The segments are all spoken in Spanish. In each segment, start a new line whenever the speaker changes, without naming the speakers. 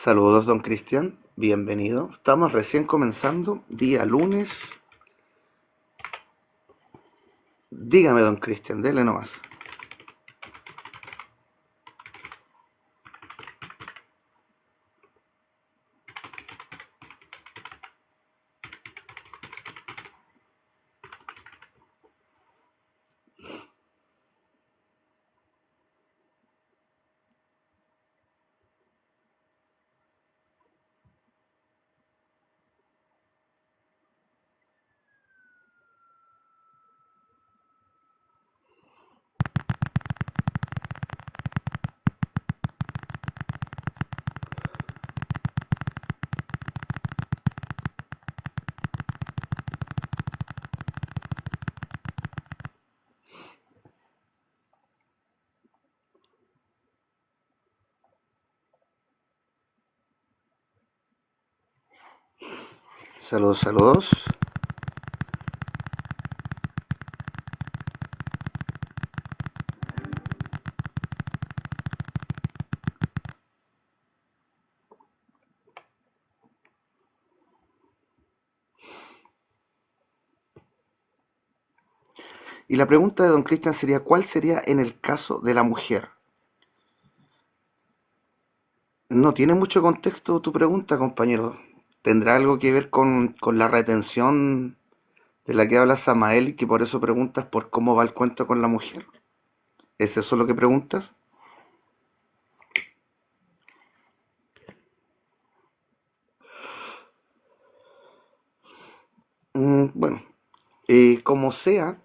Saludos, don Cristian. Bienvenido. Estamos recién comenzando, día lunes. Dígame, don Cristian, dele nomás. Saludos, saludos. Y la pregunta de don Cristian sería, ¿cuál sería en el caso de la mujer? No tiene mucho contexto tu pregunta, compañero. ¿Tendrá algo que ver con la retención de la que habla Samael y que por eso preguntas por cómo va el cuento con la mujer? ¿Es eso lo que preguntas? Bueno, como sea,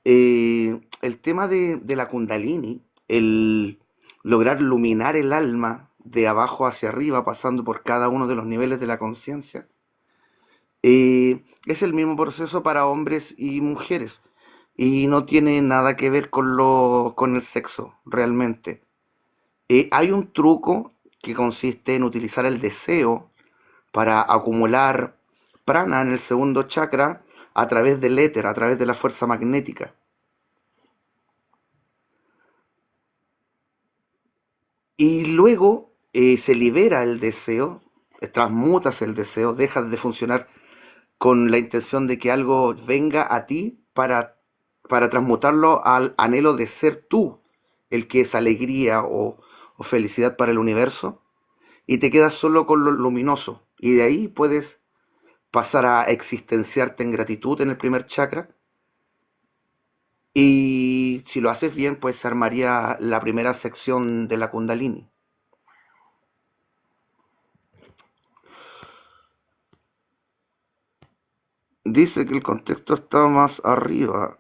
el tema de la Kundalini, el lograr iluminar el alma de abajo hacia arriba, pasando por cada uno de los niveles de la conciencia, es el mismo proceso para hombres y mujeres y no tiene nada que ver con el sexo realmente. Hay un truco que consiste en utilizar el deseo para acumular prana en el segundo chakra a través del éter, a través de la fuerza magnética. Y luego se libera el deseo, transmutas el deseo, dejas de funcionar con la intención de que algo venga a ti para transmutarlo al anhelo de ser tú el que es alegría o felicidad para el universo, y te quedas solo con lo luminoso. Y de ahí puedes pasar a existenciarte en gratitud en el primer chakra. Y si lo haces bien, pues se armaría la primera sección de la Kundalini. Dice que el contexto está más arriba.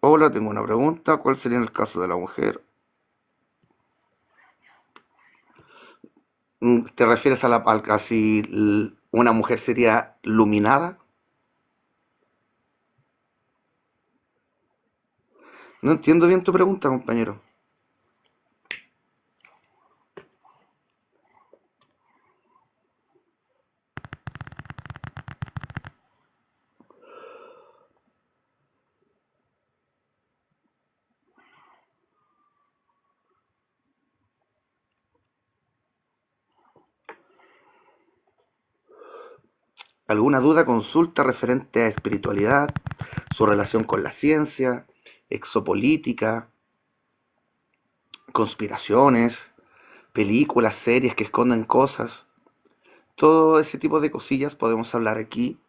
Hola, tengo una pregunta. ¿Cuál sería en el caso de la mujer? ¿Te refieres a si una mujer sería luminada? No entiendo bien tu pregunta, compañero. ¿Alguna duda? Consulta referente a espiritualidad, su relación con la ciencia, exopolítica, conspiraciones, películas, series que esconden cosas. Todo ese tipo de cosillas podemos hablar aquí.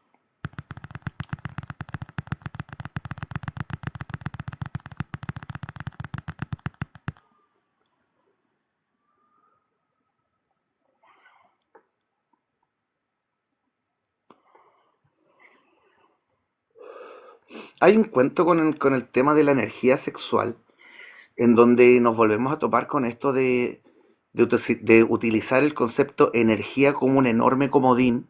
Hay un cuento con el tema de la energía sexual, en donde nos volvemos a topar con esto de utilizar el concepto energía como un enorme comodín,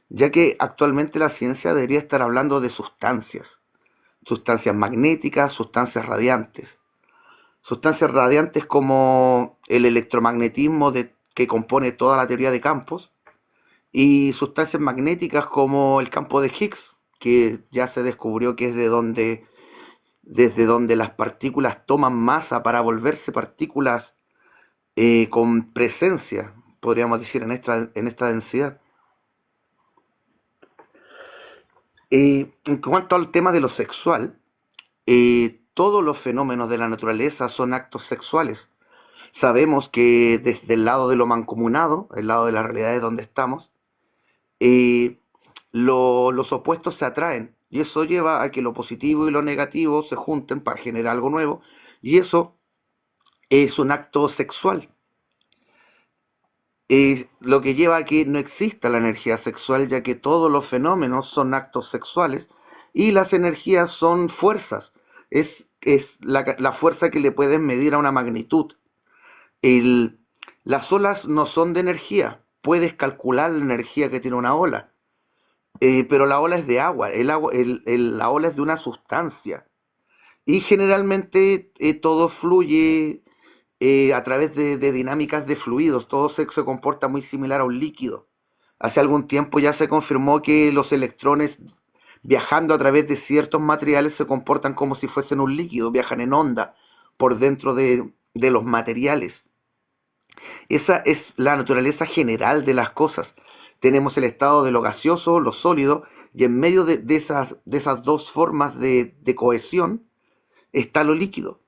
ya que actualmente la ciencia debería estar hablando de sustancias, sustancias magnéticas, sustancias radiantes. Sustancias radiantes como el electromagnetismo que compone toda la teoría de campos, y sustancias magnéticas como el campo de Higgs, que ya se descubrió que es desde donde las partículas toman masa para volverse partículas con presencia. podríamos decir, en esta densidad. En cuanto al tema de lo sexual, todos los fenómenos de la naturaleza son actos sexuales. Sabemos que desde el lado de lo mancomunado, el lado de la realidad de donde estamos, eh, los opuestos se atraen y eso lleva a que lo positivo y lo negativo se junten para generar algo nuevo y eso es un acto sexual. Lo que lleva a que no exista la energía sexual, ya que todos los fenómenos son actos sexuales y las energías son fuerzas. Es la fuerza que le puedes medir a una magnitud. El, las olas no son de energía. Puedes calcular la energía que tiene una ola, pero la ola es de agua. La ola es de una sustancia. Y generalmente todo fluye a través de dinámicas de fluidos, todo se comporta muy similar a un líquido. Hace algún tiempo ya se confirmó que los electrones viajando a través de ciertos materiales se comportan como si fuesen un líquido, viajan en onda por dentro de los materiales. Esa es la naturaleza general de las cosas. Tenemos el estado de lo gaseoso, lo sólido, y en medio de esas dos formas de cohesión está lo líquido,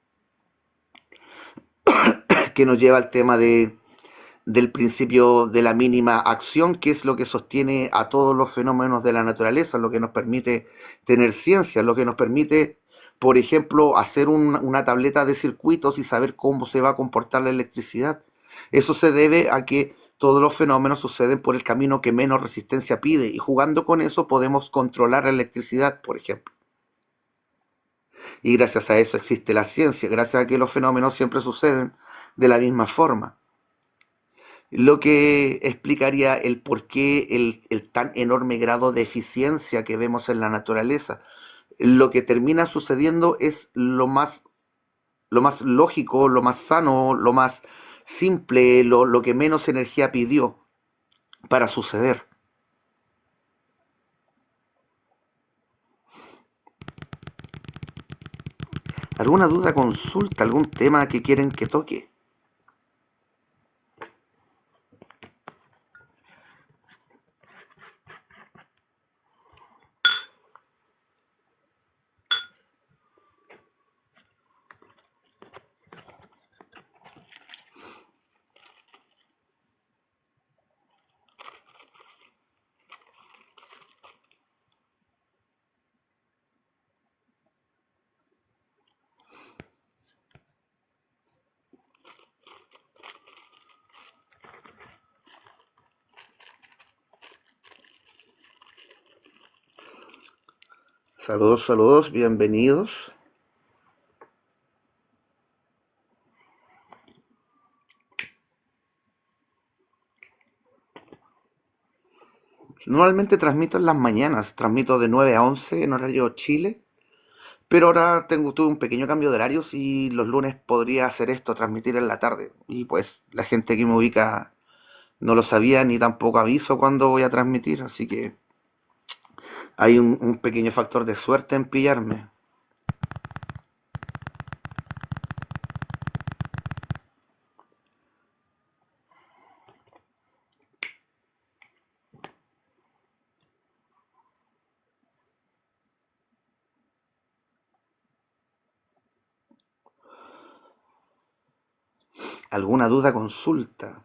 que nos lleva al tema del principio de la mínima acción, que es lo que sostiene a todos los fenómenos de la naturaleza, lo que nos permite tener ciencia, lo que nos permite, por ejemplo, hacer una tableta de circuitos y saber cómo se va a comportar la electricidad. Eso se debe a que todos los fenómenos suceden por el camino que menos resistencia pide y jugando con eso podemos controlar la electricidad, por ejemplo. Y gracias a eso existe la ciencia, gracias a que los fenómenos siempre suceden de la misma forma. Lo que explicaría el por qué el tan enorme grado de eficiencia que vemos en la naturaleza. Lo que termina sucediendo es lo más lógico, lo más sano, lo más simple, lo que menos energía pidió para suceder. ¿Alguna duda, consulta, algún tema que quieren que toque? Saludos, saludos, bienvenidos. Normalmente transmito en las mañanas, transmito de 9 a 11 en horario Chile, pero ahora tuve un pequeño cambio de horarios y los lunes podría hacer esto, transmitir en la tarde. Y pues la gente que me ubica no lo sabía ni tampoco aviso cuándo voy a transmitir, así que hay un pequeño factor de suerte en pillarme. ¿Alguna duda, consulta?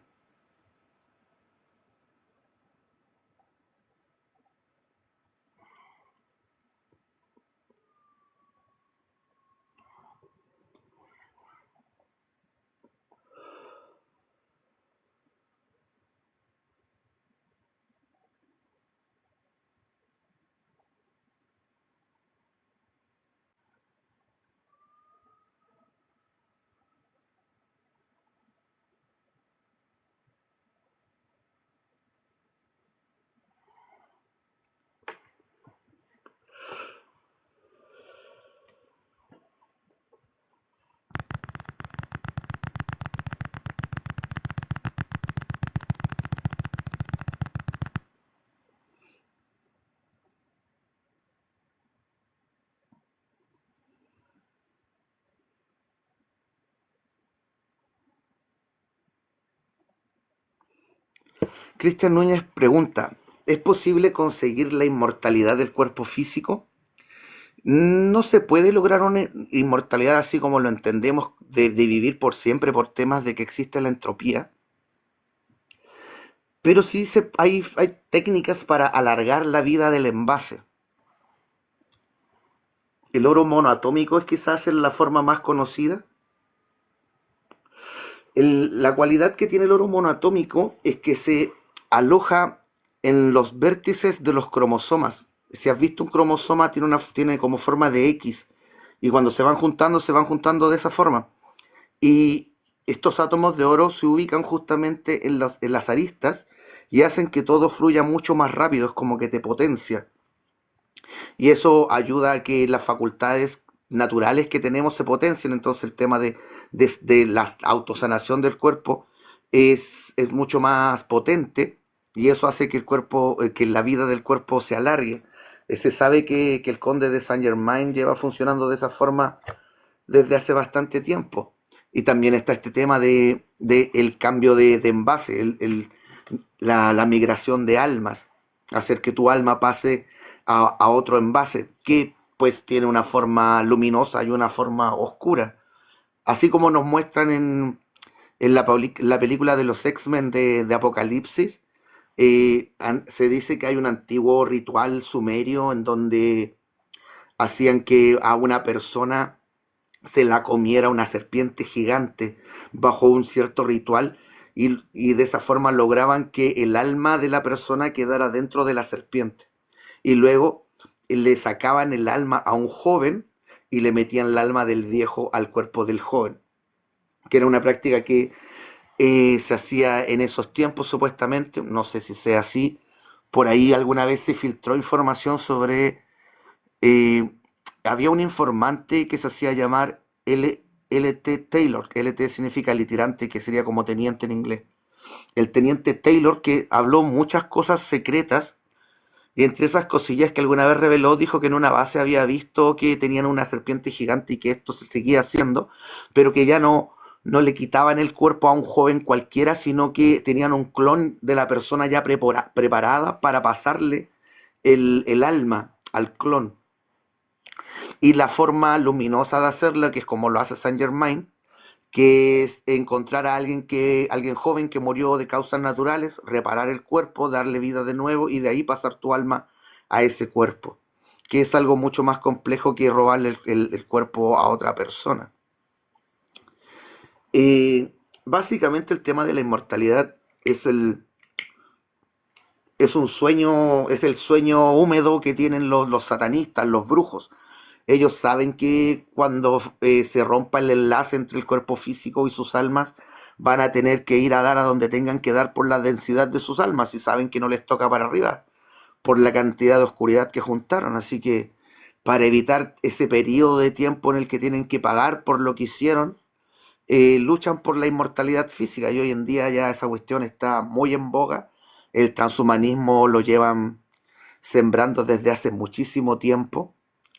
Cristian Núñez pregunta, ¿es posible conseguir la inmortalidad del cuerpo físico? No se puede lograr una inmortalidad así como lo entendemos de vivir por siempre por temas de que existe la entropía, pero sí hay técnicas para alargar la vida del envase. El oro monoatómico es quizás la forma más conocida. La cualidad que tiene el oro monoatómico es que se aloja en los vértices de los cromosomas. Si has visto un cromosoma, tiene como forma de X. Y cuando se van juntando de esa forma. Y estos átomos de oro se ubican justamente en las aristas y hacen que todo fluya mucho más rápido, es como que te potencia. Y eso ayuda a que las facultades naturales que tenemos se potencien. Entonces el tema de la autosanación del cuerpo es mucho más potente y eso hace que el cuerpo, que la vida del cuerpo se alargue. Se sabe que el conde de Saint Germain lleva funcionando de esa forma desde hace bastante tiempo. Y también está este tema de el cambio de envase, la migración de almas, hacer que tu alma pase a otro envase, que pues tiene una forma luminosa y una forma oscura. Así como nos muestran la película de los X-Men de Apocalipsis, se dice que hay un antiguo ritual sumerio en donde hacían que a una persona se la comiera una serpiente gigante bajo un cierto ritual y de esa forma lograban que el alma de la persona quedara dentro de la serpiente. Y luego le sacaban el alma a un joven y le metían el alma del viejo al cuerpo del joven, que era una práctica que se hacía en esos tiempos supuestamente, no sé si sea así, por ahí alguna vez se filtró información sobre eh, había un informante que se hacía llamar LT Taylor, que LT significa litirante, que sería como teniente en inglés. El teniente Taylor que habló muchas cosas secretas y entre esas cosillas que alguna vez reveló dijo que en una base había visto que tenían una serpiente gigante y que esto se seguía haciendo, pero que ya no le quitaban el cuerpo a un joven cualquiera, sino que tenían un clon de la persona ya preparada para pasarle el alma al clon. Y la forma luminosa de hacerlo, que es como lo hace Saint Germain, que es encontrar a alguien joven que murió de causas naturales, reparar el cuerpo, darle vida de nuevo y de ahí pasar tu alma a ese cuerpo, que es algo mucho más complejo que robarle el cuerpo a otra persona. Básicamente el tema de la inmortalidad es es un sueño, es el sueño húmedo que tienen los satanistas, los brujos. Ellos saben que cuando se rompa el enlace entre el cuerpo físico y sus almas, van a tener que ir a dar a donde tengan que dar por la densidad de sus almas y saben que no les toca para arriba por la cantidad de oscuridad que juntaron. Así que para evitar ese periodo de tiempo en el que tienen que pagar por lo que hicieron, luchan por la inmortalidad física y hoy en día ya esa cuestión está muy en boga. El transhumanismo lo llevan sembrando desde hace muchísimo tiempo.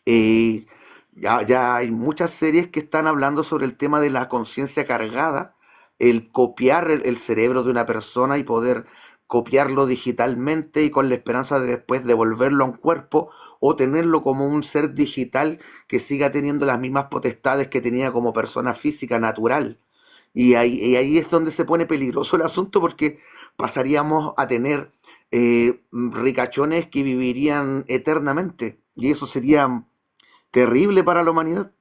Eh, ya hay muchas series que están hablando sobre el tema de la conciencia cargada, el copiar el cerebro de una persona y poder copiarlo digitalmente y con la esperanza de después devolverlo a un cuerpo o tenerlo como un ser digital que siga teniendo las mismas potestades que tenía como persona física natural. Y ahí es donde se pone peligroso el asunto porque pasaríamos a tener ricachones que vivirían eternamente. Y eso sería terrible para la humanidad.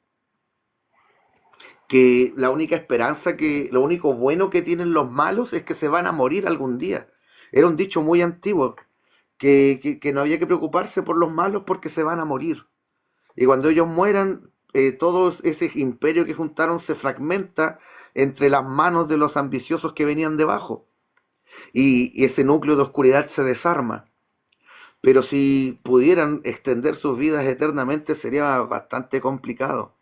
Que la única esperanza, lo único bueno que tienen los malos es que se van a morir algún día. Era un dicho muy antiguo, que no había que preocuparse por los malos porque se van a morir. Y cuando ellos mueran, todo ese imperio que juntaron se fragmenta entre las manos de los ambiciosos que venían debajo. Y ese núcleo de oscuridad se desarma. Pero si pudieran extender sus vidas eternamente sería bastante complicado.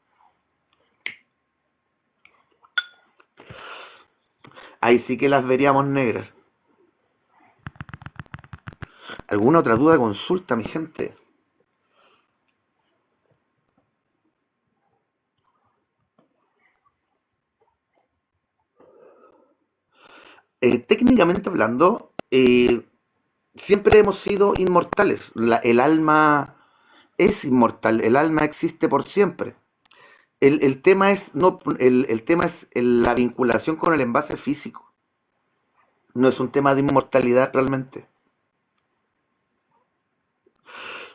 Ahí sí que las veríamos negras. ¿Alguna otra duda? Consulta, mi gente. Técnicamente hablando, eh, siempre hemos sido inmortales. El alma es inmortal, el alma existe por siempre. El tema es, no, el tema es la vinculación con el envase físico. No es un tema de inmortalidad realmente.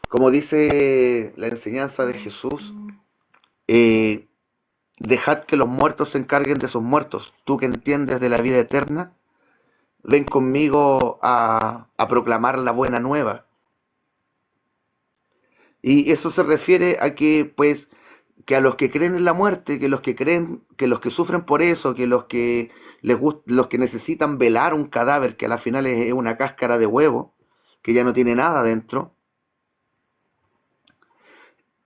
Como dice la enseñanza de Jesús, eh, dejad que los muertos se encarguen de sus muertos. Tú que entiendes de la vida eterna, ven conmigo a proclamar la buena nueva. Y eso se refiere a que, pues, que a los que creen en la muerte, que los que creen, que los que sufren por eso, que los que los que necesitan velar un cadáver que a la final es una cáscara de huevo, que ya no tiene nada dentro,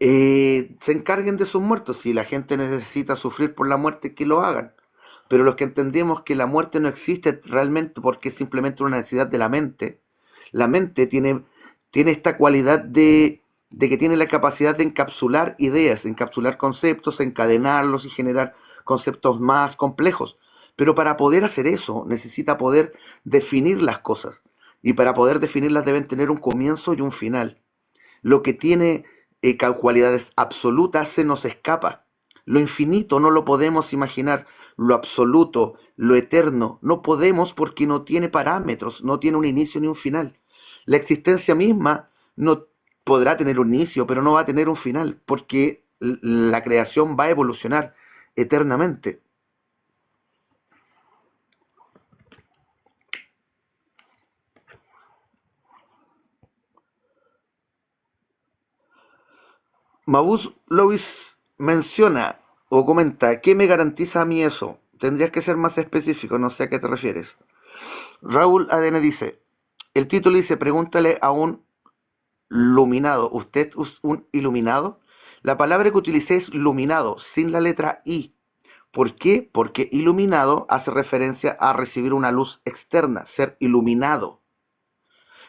se encarguen de sus muertos. Si la gente necesita sufrir por la muerte, que lo hagan. Pero los que entendemos que la muerte no existe realmente porque es simplemente una necesidad de la mente tiene esta cualidad de que tiene la capacidad de encapsular ideas, encapsular conceptos, encadenarlos y generar conceptos más complejos. Pero para poder hacer eso necesita poder definir las cosas. Y para poder definirlas deben tener un comienzo y un final. Lo que tiene cualidades absolutas se nos escapa. Lo infinito no lo podemos imaginar. Lo absoluto, lo eterno, no podemos porque no tiene parámetros, no tiene un inicio ni un final. La existencia misma no podrá tener un inicio, pero no va a tener un final, porque la creación va a evolucionar eternamente. Mabus Lois menciona o comenta, ¿qué me garantiza a mí eso? Tendrías que ser más específico, no sé a qué te refieres. Raúl ADN dice, el título dice, pregúntale a un luminado, ¿usted es un iluminado? La palabra que utilicé es luminado, sin la letra I. ¿Por qué? Porque iluminado hace referencia a recibir una luz externa, ser iluminado.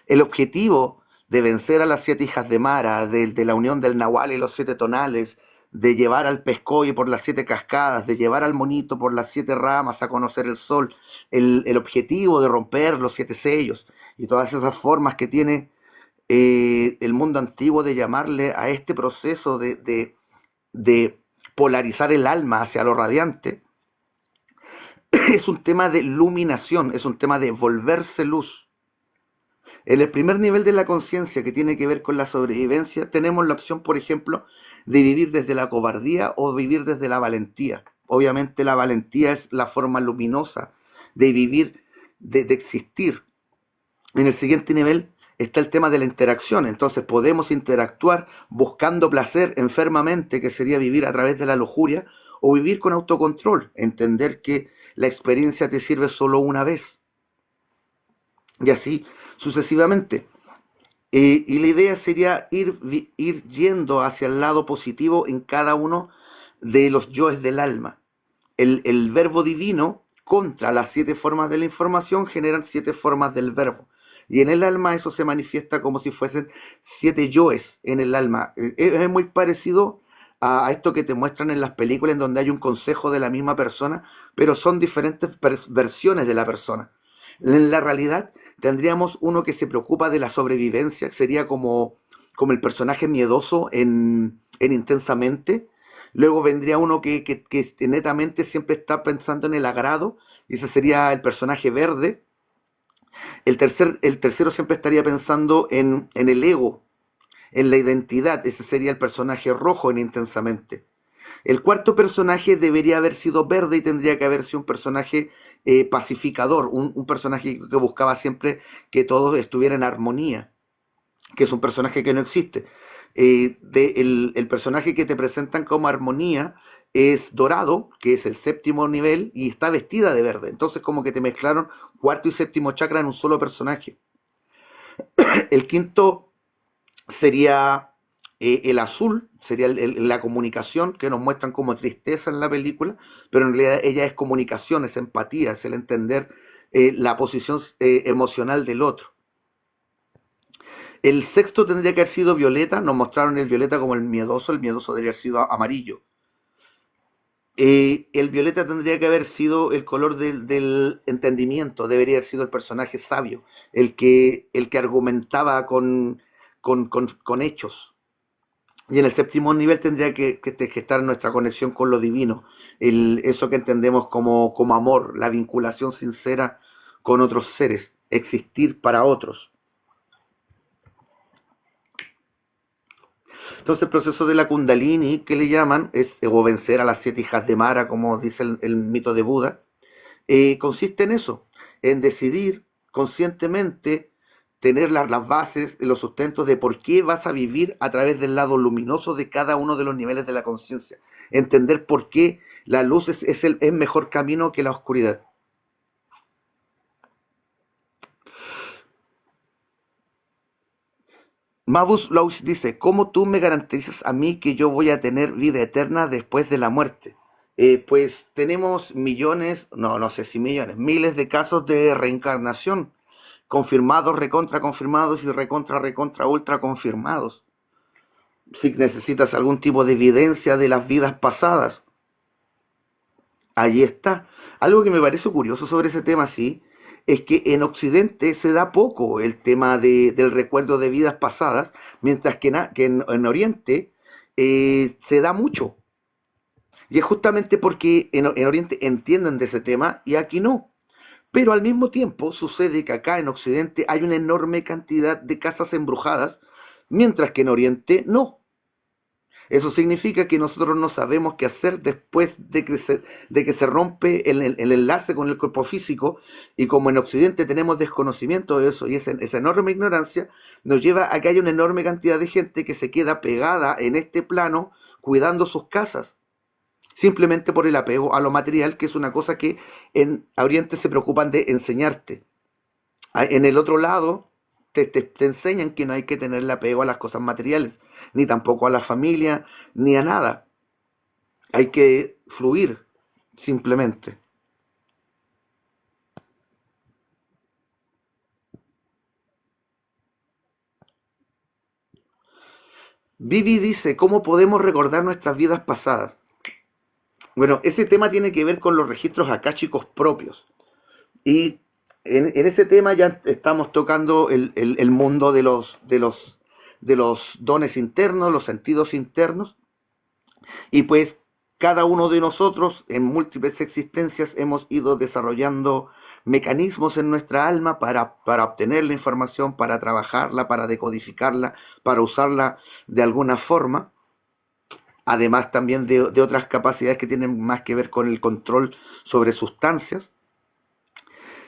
El objetivo de vencer a las siete hijas de Mara, de la unión del Nahual y los siete tonales, de llevar al Pescoy por las siete cascadas, de llevar al monito por las siete ramas a conocer el sol, el objetivo de romper los siete sellos y todas esas formas que tiene el mundo antiguo de llamarle a este proceso de polarizar el alma hacia lo radiante, es un tema de iluminación, es un tema de volverse luz. En el primer nivel de la conciencia que tiene que ver con la sobrevivencia, tenemos la opción, por ejemplo, de vivir desde la cobardía o vivir desde la valentía. Obviamente la valentía es la forma luminosa de vivir, de existir. En el siguiente nivel está el tema de la interacción. Entonces podemos interactuar buscando placer enfermamente, que sería vivir a través de la lujuria, o vivir con autocontrol, entender que la experiencia te sirve solo una vez. Y así sucesivamente. Y la idea sería ir yendo hacia el lado positivo en cada uno de los yoes del alma. El verbo divino contra las siete formas de la información generan siete formas del verbo. Y en el alma eso se manifiesta como si fuesen siete yoes en el alma. Es muy parecido a esto que te muestran en las películas en donde hay un consejo de la misma persona, pero son diferentes versiones de la persona. En la realidad tendríamos uno que se preocupa de la sobrevivencia, que sería como el personaje miedoso en Intensamente. Luego vendría uno que netamente siempre está pensando en el agrado, y ese sería el personaje verde. El tercero siempre estaría pensando en el ego, en la identidad, ese sería el personaje rojo en Intensamente. El cuarto personaje debería haber sido verde y tendría que haber sido un personaje pacificador, un personaje que buscaba siempre que todos estuvieran en armonía, que es un personaje que no existe. El personaje que te presentan como armonía es dorado, que es el séptimo nivel, y está vestida de verde. Entonces como que te mezclaron cuarto y séptimo chakra en un solo personaje. El quinto sería el azul, sería la comunicación, que nos muestran como tristeza en la película, pero en realidad ella es comunicación, es empatía, es el entender la posición emocional del otro. El sexto tendría que haber sido violeta, nos mostraron el violeta como el miedoso debería haber sido amarillo. El violeta tendría que haber sido el color del entendimiento, debería haber sido el personaje sabio, el que argumentaba con hechos. Y en el séptimo nivel tendría que estar nuestra conexión con lo divino, eso que entendemos como amor, la vinculación sincera con otros seres, existir para otros. Entonces el proceso de la Kundalini, que le llaman, es o vencer a las siete hijas de Mara, como dice el mito de Buda, consiste en eso, en decidir conscientemente tener las bases, los sustentos de por qué vas a vivir a través del lado luminoso de cada uno de los niveles de la conciencia. Entender por qué la luz es mejor camino que la oscuridad. Mabus Laus dice, ¿cómo tú me garantizas a mí que yo voy a tener vida eterna después de la muerte? Pues tenemos millones, no sé si millones, miles de casos de reencarnación, confirmados, recontra confirmados y recontra, recontra, ultra confirmados. Si necesitas algún tipo de evidencia de las vidas pasadas, allí está. Algo que me parece curioso sobre ese tema, sí, es que en Occidente se da poco el tema del recuerdo de vidas pasadas, mientras que en Oriente se da mucho. Y es justamente porque en Oriente entienden de ese tema y aquí no. Pero al mismo tiempo sucede que acá en Occidente hay una enorme cantidad de casas embrujadas, mientras que en Oriente no. Eso significa que nosotros no sabemos qué hacer después de que se rompe el enlace con el cuerpo físico, y como en Occidente tenemos desconocimiento de eso y esa enorme ignorancia nos lleva a que haya una enorme cantidad de gente que se queda pegada en este plano cuidando sus casas, simplemente por el apego a lo material, que es una cosa que en Oriente se preocupan de enseñarte. En el otro lado, te enseñan que no hay que tenerle apego a las cosas materiales, ni tampoco a la familia, ni a nada. Hay que fluir, simplemente. Vivi dice, ¿cómo podemos recordar nuestras vidas pasadas? Bueno, ese tema tiene que ver con los registros akáshicos propios. Y en ese tema ya estamos tocando el mundo de los dones internos, los sentidos internos. Y pues cada uno de nosotros en múltiples existencias hemos ido desarrollando mecanismos en nuestra alma para obtener la información, para trabajarla, para decodificarla, para usarla de alguna forma. Además también de otras capacidades que tienen más que ver con el control sobre sustancias,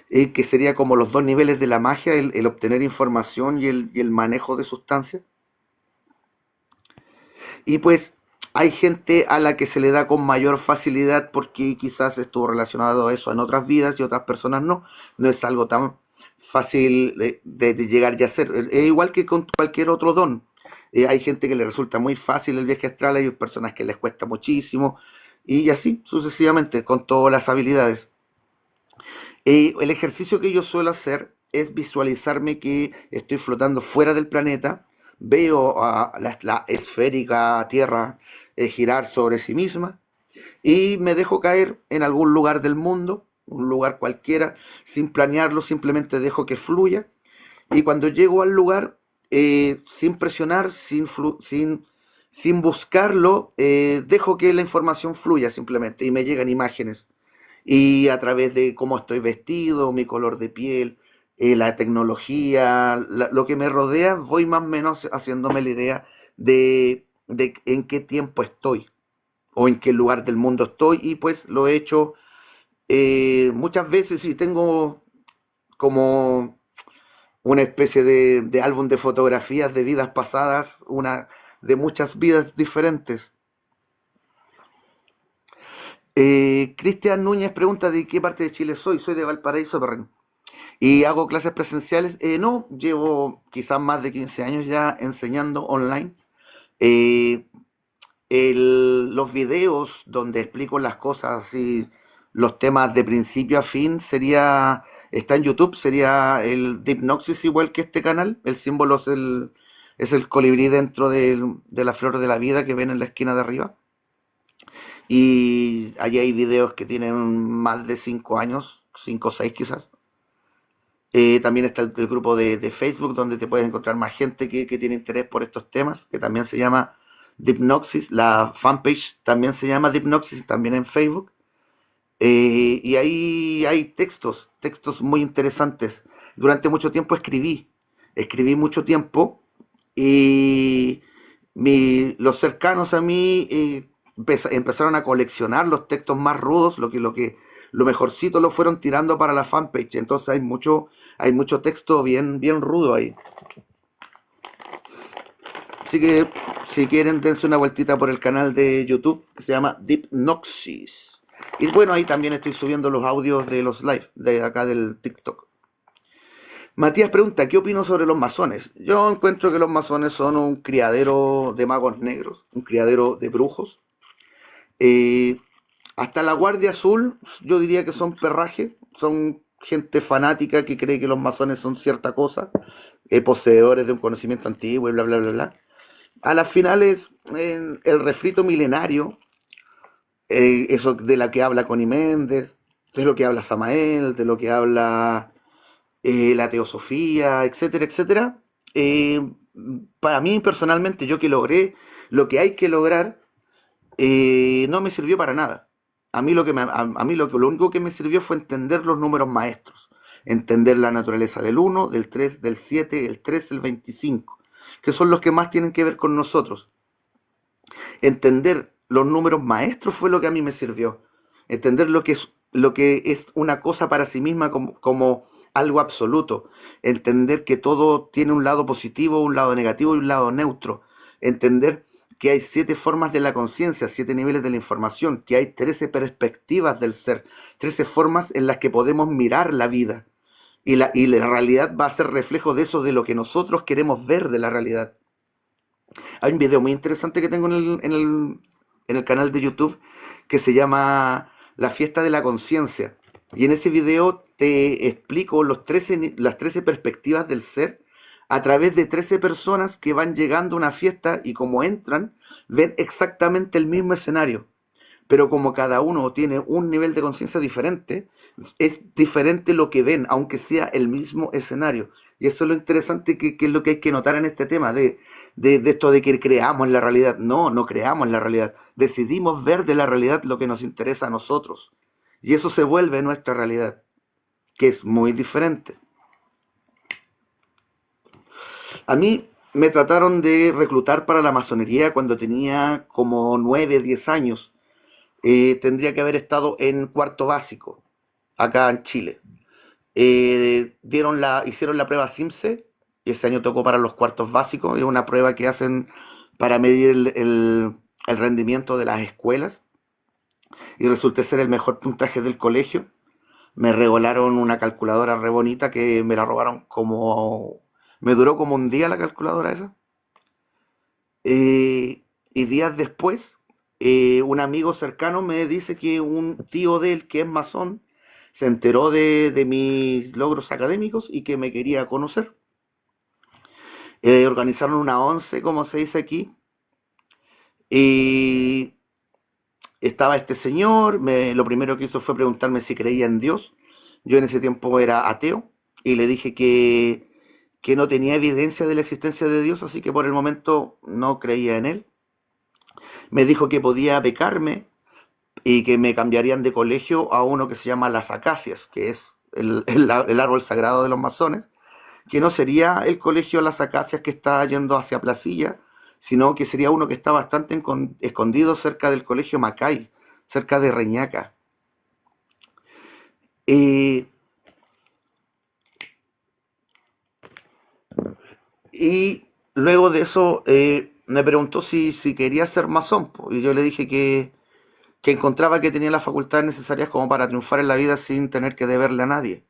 que sería como los dos niveles de la magia, el obtener información y el manejo de sustancias. Y pues hay gente a la que se le da con mayor facilidad porque quizás estuvo relacionado a eso en otras vidas y otras personas no. No es algo tan fácil de llegar y hacer. Es igual que con cualquier otro don. Hay gente que le resulta muy fácil el viaje astral, hay personas que les cuesta muchísimo, y así sucesivamente con todas las habilidades. El ejercicio que yo suelo hacer es visualizarme que estoy flotando fuera del planeta, veo a la esférica Tierra girar sobre sí misma y me dejo caer en algún lugar del mundo, un lugar cualquiera, sin planearlo, simplemente dejo que fluya, y cuando llego al lugar, sin presionar, sin buscarlo, dejo que la información fluya simplemente y me llegan imágenes, y a través de cómo estoy vestido, mi color de piel, la tecnología, lo que me rodea, voy más o menos haciéndome la idea de en qué tiempo estoy o en qué lugar del mundo estoy, y pues lo he hecho muchas veces, y tengo como una especie de álbum de fotografías de vidas pasadas, una de muchas vidas diferentes. Cristian Núñez pregunta de qué parte de Chile soy. Soy de Valparaíso, Perrin. ¿Y hago clases presenciales? No, llevo quizás más de 15 años ya enseñando online. Eh, los videos donde explico las cosas y los temas de principio a fin está en YouTube, sería el de hipnosis, igual que este canal. El símbolo es el colibrí dentro de la flor de la vida que ven en la esquina de arriba. Y allí hay videos que tienen más de 5 años, 5 o 6 quizás. También está el grupo de Facebook donde te puedes encontrar más gente que tiene interés por estos temas, que también se llama Dipnoxis. La fanpage también se llama Dipnoxis, también en Facebook. Y ahí hay textos muy interesantes. Durante mucho tiempo escribí mucho tiempo y los cercanos a mí empezaron a coleccionar los textos más rudos, lo mejorcito lo fueron tirando para la fanpage. Entonces hay mucho texto bien rudo ahí. Así que si quieren dense una vueltita por el canal de YouTube que se llama Dipnoxis. Y bueno, ahí también estoy subiendo los audios de los live de acá del TikTok. Matías pregunta, ¿qué opino sobre los masones? Yo encuentro que los masones son un criadero de magos negros, un criadero de brujos. Eh, Hasta la Guardia Azul, yo diría que son perraje, son gente fanática que cree que los masones son cierta cosa, poseedores de un conocimiento antiguo y bla, bla, bla, bla. A las finales, el refrito milenario, eso de la que habla Connie Méndez, de lo que habla Samael, de lo que habla la teosofía, etcétera, etcétera. Para mí personalmente, yo que logré lo que hay que lograr, no me sirvió para nada. A mí lo único que me sirvió fue entender los números maestros, entender la naturaleza del uno, del 3, del 7, el 3, el 25, que son los que más tienen que ver con nosotros. Entender los números maestros fue lo que a mí me sirvió. Entender lo que es una cosa para sí misma como algo absoluto. Entender que todo tiene un lado positivo, un lado negativo y un lado neutro. Entender que hay 7 formas de la conciencia, 7 niveles de la información, que hay 13 perspectivas del ser, 13 formas en las que podemos mirar la vida. Y la realidad va a ser reflejo de eso, de lo que nosotros queremos ver de la realidad. Hay un video muy interesante que tengo en el canal de YouTube que se llama La fiesta de la conciencia. Y en ese video te explico las 13 perspectivas del ser a través de 13 personas que van llegando a una fiesta y como entran, ven exactamente el mismo escenario. Pero como cada uno tiene un nivel de conciencia diferente, es diferente lo que ven, aunque sea el mismo escenario. Y eso es lo interesante que es lo que hay que notar en este tema de esto de que creamos la realidad. No, no creamos la realidad. Decidimos ver de la realidad lo que nos interesa a nosotros. Y eso se vuelve nuestra realidad, que es muy diferente. A mí me trataron de reclutar para la masonería cuando tenía como 9, 10 años. Tendría que haber estado en cuarto básico, acá en Chile. Hicieron la prueba SIMSE, y ese año tocó para los cuartos básicos. Es una prueba que hacen para medir el rendimiento de las escuelas. Y resulté ser el mejor puntaje del colegio. Me regalaron una calculadora re bonita que me la robaron como... Me duró como un día la calculadora esa. Y días después, un amigo cercano me dice que un tío de él, que es masón, se enteró de mis logros académicos y que me quería conocer. Organizaron una once, como se dice aquí, y estaba este señor. Lo primero que hizo fue preguntarme si creía en Dios. Yo en ese tiempo era ateo y le dije que no tenía evidencia de la existencia de Dios, así que por el momento no creía en él. Me dijo que podía becarme y que me cambiarían de colegio a uno que se llama Las Acacias, que es el árbol sagrado de los masones, que no sería el colegio Las Acacias que está yendo hacia Placilla, sino que sería uno que está bastante escondido cerca del colegio Macay, cerca de Reñaca. Eh, y luego de eso me preguntó si quería ser masón, po, y yo le dije que encontraba que tenía las facultades necesarias como para triunfar en la vida sin tener que deberle a nadie.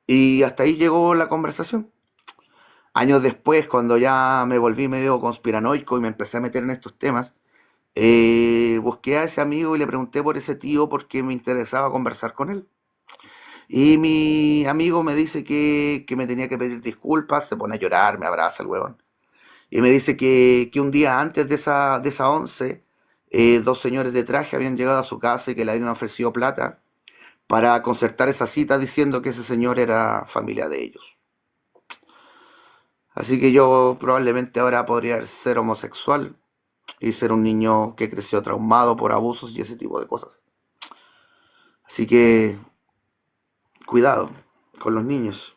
Y hasta ahí llegó la conversación. Años después, cuando ya me volví medio conspiranoico y me empecé a meter en estos temas, busqué a ese amigo y le pregunté por ese tío porque me interesaba conversar con él. Y mi amigo me dice que me tenía que pedir disculpas, se pone a llorar, me abraza el huevón. Y me dice que un día antes de esa once, dos señores de traje habían llegado a su casa y que le habían ofrecido plata para concertar esa cita diciendo que ese señor era familia de ellos. Así que yo probablemente ahora podría ser homosexual y ser un niño que creció traumado por abusos y ese tipo de cosas. Así que cuidado con los niños.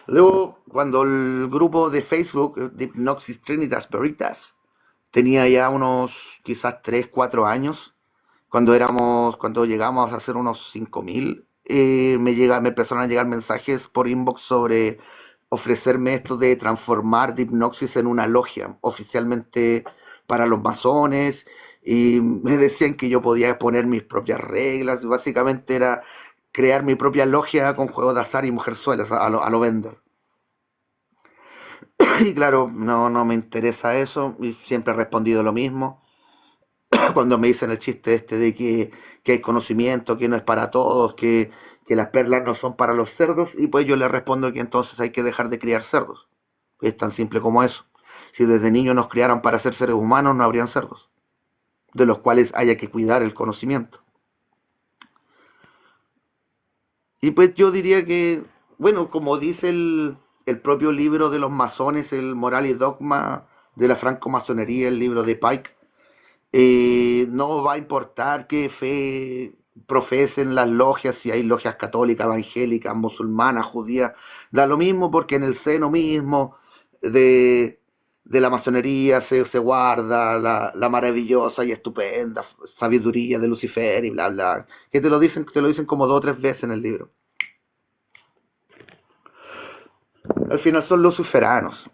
Luego, cuando el grupo de Facebook de Hypnosis Trinitas Veritas tenía ya unos quizás 3 4 años, cuando llegamos a hacer unos 5.000, me empezaron a llegar mensajes por inbox sobre ofrecerme esto de transformar Dipnoxis en una logia oficialmente para los masones, y me decían que yo podía poner mis propias reglas. Básicamente era crear mi propia logia con juegos de azar y mujerzuelas a lo vender. Y claro, no me interesa eso y siempre he respondido lo mismo. Cuando me dicen el chiste este de que hay conocimiento, que no es para todos, que las perlas no son para los cerdos, y pues yo le respondo que entonces hay que dejar de criar cerdos. Es tan simple como eso. Si desde niños nos criaran para ser seres humanos, no habrían cerdos, de los cuales haya que cuidar el conocimiento. Y pues yo diría que, bueno, como dice el propio libro de los masones, el Moral y Dogma de la francomasonería, el libro de Pike, no va a importar qué fe profesen las logias, si hay logias católicas, evangélicas, musulmanas, judías, da lo mismo, porque en el seno mismo de la masonería se guarda la maravillosa y estupenda sabiduría de Lucifer y bla bla, que te lo dicen como 2 o 3 veces en el libro. Al final son luciferanos.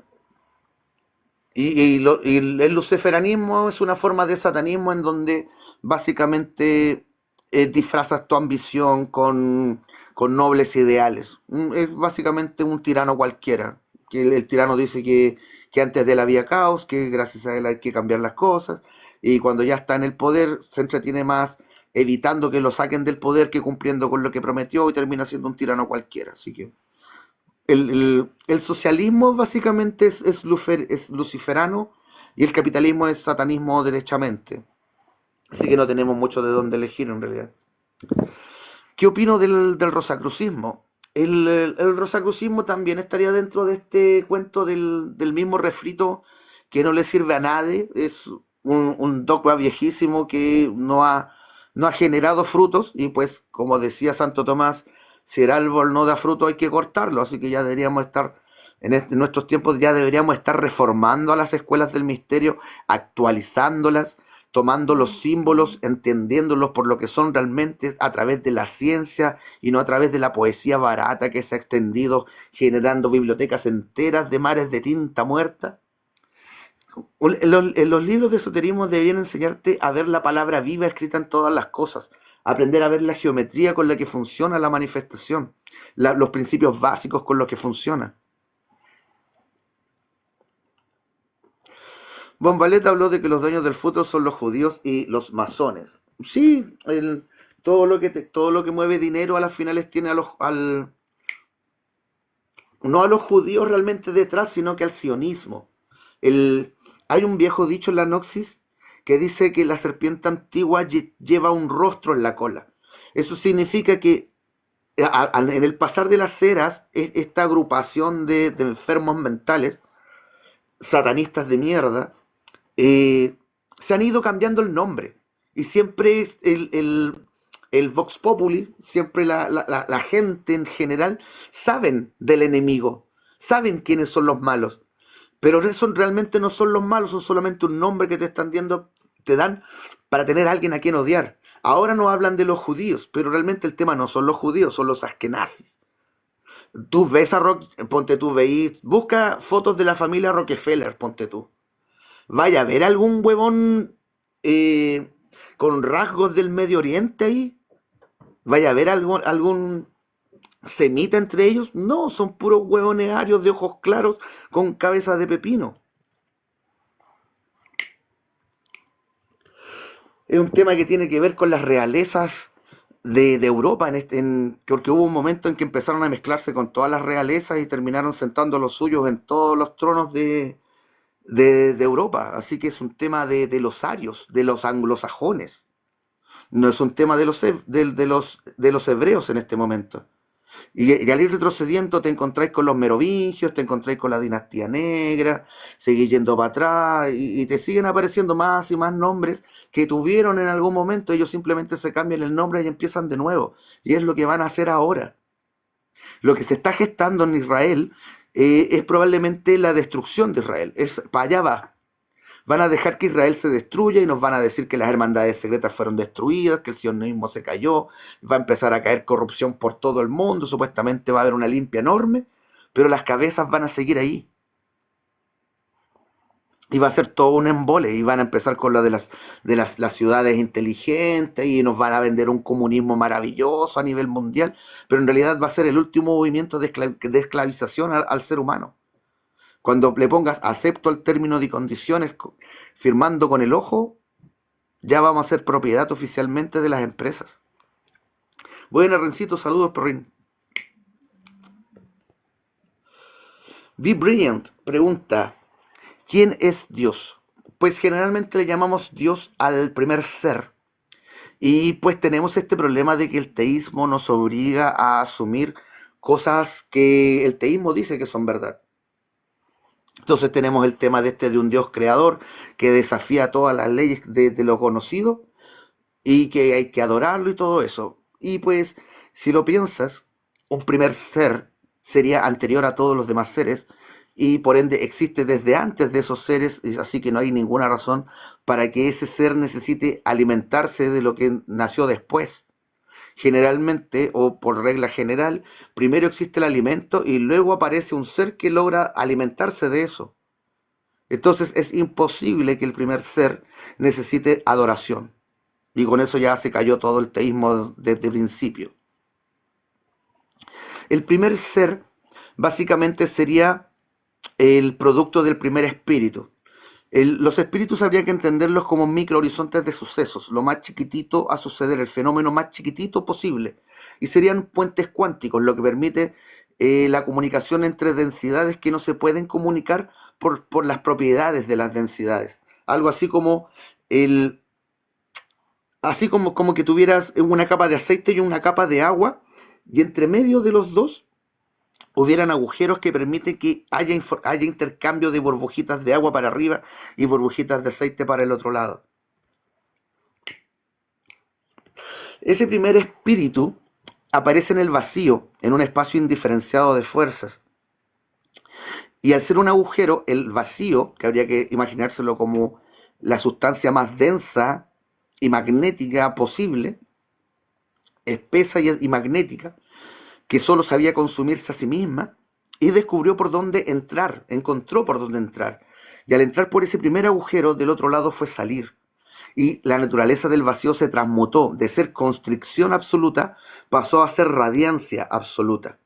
Y el luciferanismo es una forma de satanismo en donde básicamente disfrazas tu ambición con nobles ideales. Es básicamente un tirano cualquiera. Que el tirano dice que antes de él había caos, que gracias a él hay que cambiar las cosas. Y cuando ya está en el poder, se entretiene más evitando que lo saquen del poder que cumpliendo con lo que prometió, y termina siendo un tirano cualquiera. Así que el socialismo básicamente es luciferano, y el capitalismo es satanismo derechamente. Así que no tenemos mucho de dónde elegir en realidad. ¿Qué opino del rosacrucismo? El rosacrucismo también estaría dentro de este cuento del mismo refrito que no le sirve a nadie. Es un dogma viejísimo que no ha generado frutos, y pues como decía Santo Tomás, si el árbol no da fruto hay que cortarlo. Así que ya deberíamos estar, en nuestros tiempos ya deberíamos estar reformando a las escuelas del misterio, actualizándolas, tomando los símbolos, entendiéndolos por lo que son realmente a través de la ciencia y no a través de la poesía barata que se ha extendido generando bibliotecas enteras de mares de tinta muerta. En los libros de esoterismo deberían enseñarte a ver la palabra viva escrita en todas las cosas, aprender a ver la geometría con la que funciona la manifestación, los principios básicos con los que funciona. Bombalet habló de que los dueños del futuro son los judíos y los masones. Sí, todo lo que mueve dinero a las finales tiene no a los judíos realmente detrás, sino que al sionismo. Hay un viejo dicho en la Noxis que dice que la serpiente antigua lleva un rostro en la cola. Eso significa que en el pasar de las eras, esta agrupación de enfermos mentales, satanistas de mierda, se han ido cambiando el nombre. Y siempre es el Vox Populi, siempre la gente en general, saben del enemigo, saben quiénes son los malos. Pero eso realmente no son los malos, son solamente un nombre que te dan para tener a alguien a quien odiar. Ahora no hablan de los judíos, pero realmente el tema no son los judíos, son los askenazis. Tú ves ponte tú, busca fotos de la familia Rockefeller, ponte tú. Vaya a ver algún huevón eh, con rasgos del Medio Oriente ahí. Vaya a ver algún semita entre ellos. No, son puros huevones arios de ojos claros con cabeza de pepino. Es un tema que tiene que ver con las realezas de Europa, porque hubo un momento en que empezaron a mezclarse con todas las realezas y terminaron sentando los suyos en todos los tronos de Europa. Así que es un tema de los arios, de los anglosajones. No es un tema de los hebreos en este momento. Y al ir retrocediendo te encontráis con los merovingios, te encontráis con la dinastía negra, seguís yendo para atrás y te siguen apareciendo más y más nombres que tuvieron en algún momento. Ellos simplemente se cambian el nombre y empiezan de nuevo. Y es lo que van a hacer ahora. Lo que se está gestando en Israel es probablemente la destrucción de Israel. Para allá va. Van a dejar que Israel se destruya y nos van a decir que las hermandades secretas fueron destruidas, que el sionismo se cayó, va a empezar a caer corrupción por todo el mundo, supuestamente va a haber una limpia enorme, pero las cabezas van a seguir ahí. Y va a ser todo un embole y van a empezar con lo de las ciudades inteligentes y nos van a vender un comunismo maravilloso a nivel mundial, pero en realidad va a ser el último movimiento de esclavización al ser humano. Cuando le pongas acepto el término de condiciones firmando con el ojo, ya vamos a ser propiedad oficialmente de las empresas. Bueno, Rencito, saludos, perrín. Be Brilliant pregunta, ¿quién es Dios? Pues generalmente le llamamos Dios al primer ser. Y pues tenemos este problema de que el teísmo nos obliga a asumir cosas que el teísmo dice que son verdad. Entonces tenemos el tema de un Dios creador que desafía todas las leyes de lo conocido y que hay que adorarlo y todo eso. Y pues, si lo piensas, un primer ser sería anterior a todos los demás seres y por ende existe desde antes de esos seres, así que no hay ninguna razón para que ese ser necesite alimentarse de lo que nació después. Generalmente, o por regla general, primero existe el alimento y luego aparece un ser que logra alimentarse de eso. Entonces es imposible que el primer ser necesite adoración. Y con eso ya se cayó todo el teísmo desde principio. El primer ser básicamente sería el producto del primer espíritu. Los espíritus habría que entenderlos como micro horizontes de sucesos, lo más chiquitito a suceder, el fenómeno más chiquitito posible. Y serían puentes cuánticos, lo que permite la comunicación entre densidades que no se pueden comunicar por las propiedades de las densidades. Algo así como como que tuvieras una capa de aceite y una capa de agua, y entre medio de los dos hubieran agujeros que permiten que haya intercambio de burbujitas de agua para arriba y burbujitas de aceite para el otro lado. Ese primer espíritu aparece en el vacío, en un espacio indiferenciado de fuerzas. Y al ser un agujero, el vacío, que habría que imaginárselo como la sustancia más densa y magnética posible, espesa y magnética, que solo sabía consumirse a sí misma, y descubrió por dónde entrar, encontró por dónde entrar. Y al entrar por ese primer agujero, del otro lado fue salir. Y la naturaleza del vacío se transmutó de ser constricción absoluta, pasó a ser radiancia absoluta.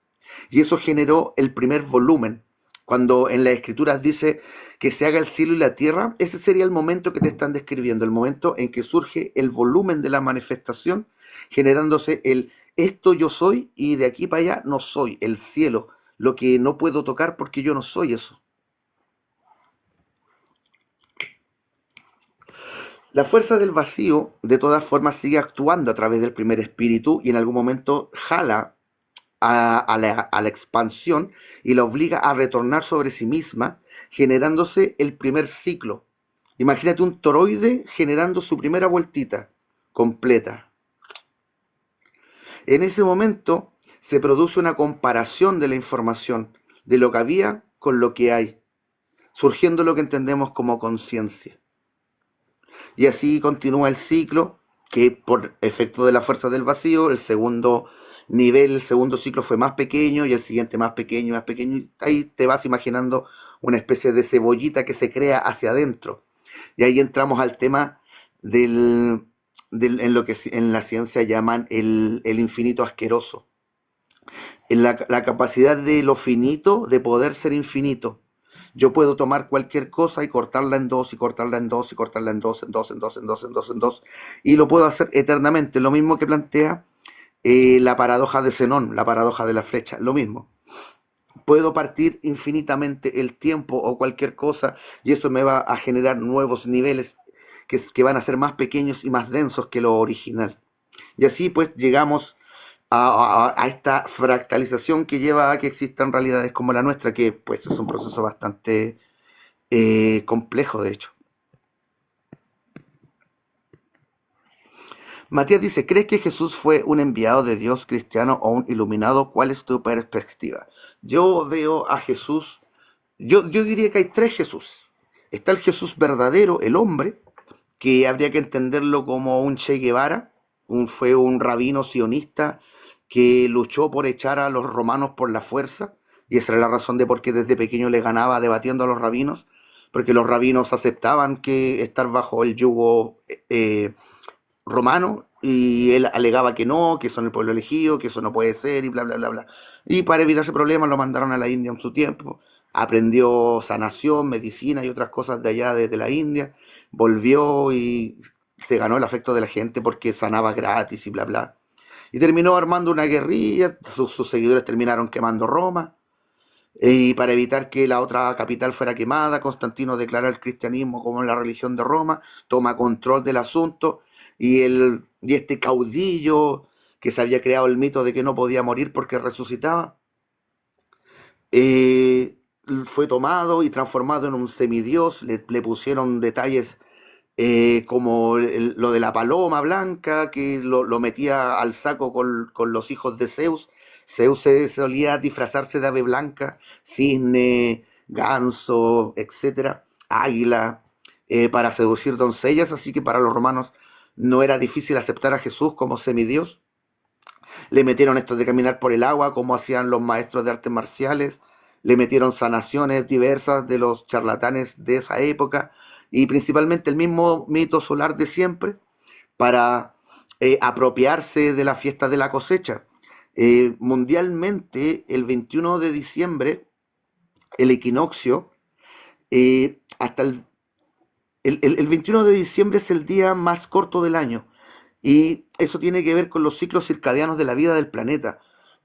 Y eso generó el primer volumen. Cuando en las escrituras dice que se haga el cielo y la tierra, ese sería el momento que te están describiendo, el momento en que surge el volumen de la manifestación, generándose el esto yo soy y de aquí para allá no soy, el cielo, lo que no puedo tocar porque yo no soy eso. La fuerza del vacío, de todas formas, sigue actuando a través del primer espíritu y en algún momento jala a la expansión y la obliga a retornar sobre sí misma, generándose el primer ciclo. Imagínate un toroide generando su primera vueltita completa. En ese momento se produce una comparación de la información, de lo que había con lo que hay, surgiendo lo que entendemos como conciencia. Y así continúa el ciclo, que por efecto de la fuerza del vacío, el segundo nivel, el segundo ciclo fue más pequeño y el siguiente más pequeño, más pequeño. Y ahí te vas imaginando una especie de cebollita que se crea hacia adentro. Y ahí entramos al tema en lo que en la ciencia llaman el infinito asqueroso. En la capacidad de lo finito de poder ser infinito. Yo puedo tomar cualquier cosa y cortarla en dos, y cortarla en dos, y cortarla en dos, en dos, en dos, en dos, en dos, en dos, y lo puedo hacer eternamente. Lo mismo que plantea la paradoja de Zenón, la paradoja de la flecha, lo mismo. puedo partir infinitamente el tiempo o cualquier cosa y eso me va a generar nuevos niveles que van a ser más pequeños y más densos que lo original. Y así pues llegamos a esta fractalización que lleva a que existan realidades como la nuestra, que pues es un proceso bastante complejo de hecho. Matías dice, ¿crees que Jesús fue un enviado de Dios cristiano o un iluminado? ¿Cuál es tu perspectiva? Yo veo a Jesús, yo diría que hay tres Jesús. Está el Jesús verdadero, el hombre, que habría que entenderlo como un Che Guevara, fue un rabino sionista que luchó por echar a los romanos por la fuerza, y esa era la razón de por qué desde pequeño le ganaba debatiendo a los rabinos, porque los rabinos aceptaban que estar bajo el yugo romano, y él alegaba que son el pueblo elegido, que eso no puede ser, y bla, bla, bla, bla. Y para evitar ese problema lo mandaron a la India en su tiempo, aprendió sanación, medicina y otras cosas de allá desde la India, volvió y se ganó el afecto de la gente porque sanaba gratis y bla, bla. Y terminó armando una guerrilla, sus seguidores terminaron quemando Roma, y para evitar que la otra capital fuera quemada, Constantino declara el cristianismo como la religión de Roma, toma control del asunto, y este caudillo que se había creado el mito de que no podía morir porque resucitaba, eh, fue tomado y transformado en un semidios, le pusieron detalles como lo de la paloma blanca, que lo metía al saco con los hijos de Zeus. Zeus se solía disfrazarse de ave blanca, cisne, ganso, etcétera, águila, para seducir doncellas, así que para los romanos no era difícil aceptar a Jesús como semidios. Le metieron esto de caminar por el agua, como hacían los maestros de artes marciales, le metieron sanaciones diversas de los charlatanes de esa época, y principalmente el mismo mito solar de siempre para apropiarse de la fiesta de la cosecha. Mundialmente, el 21 de diciembre, el equinoccio, hasta el 21 de diciembre es el día más corto del año, y eso tiene que ver con los ciclos circadianos de la vida del planeta.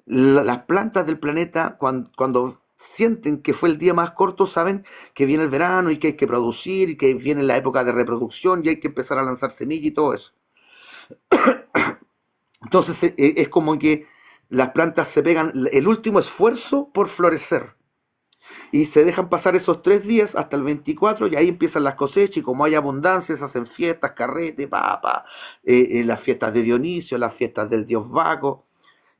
Las plantas del planeta, cuando sienten que fue el día más corto, saben que viene el verano y que hay que producir y que viene la época de reproducción y hay que empezar a lanzar semillas y todo eso. Entonces es como que las plantas se pegan el último esfuerzo por florecer y se dejan pasar esos 3 días hasta el 24, y ahí empiezan las cosechas, y como hay abundancia se hacen fiestas, carrete, papa, las fiestas de Dionisio, las fiestas del dios Baco,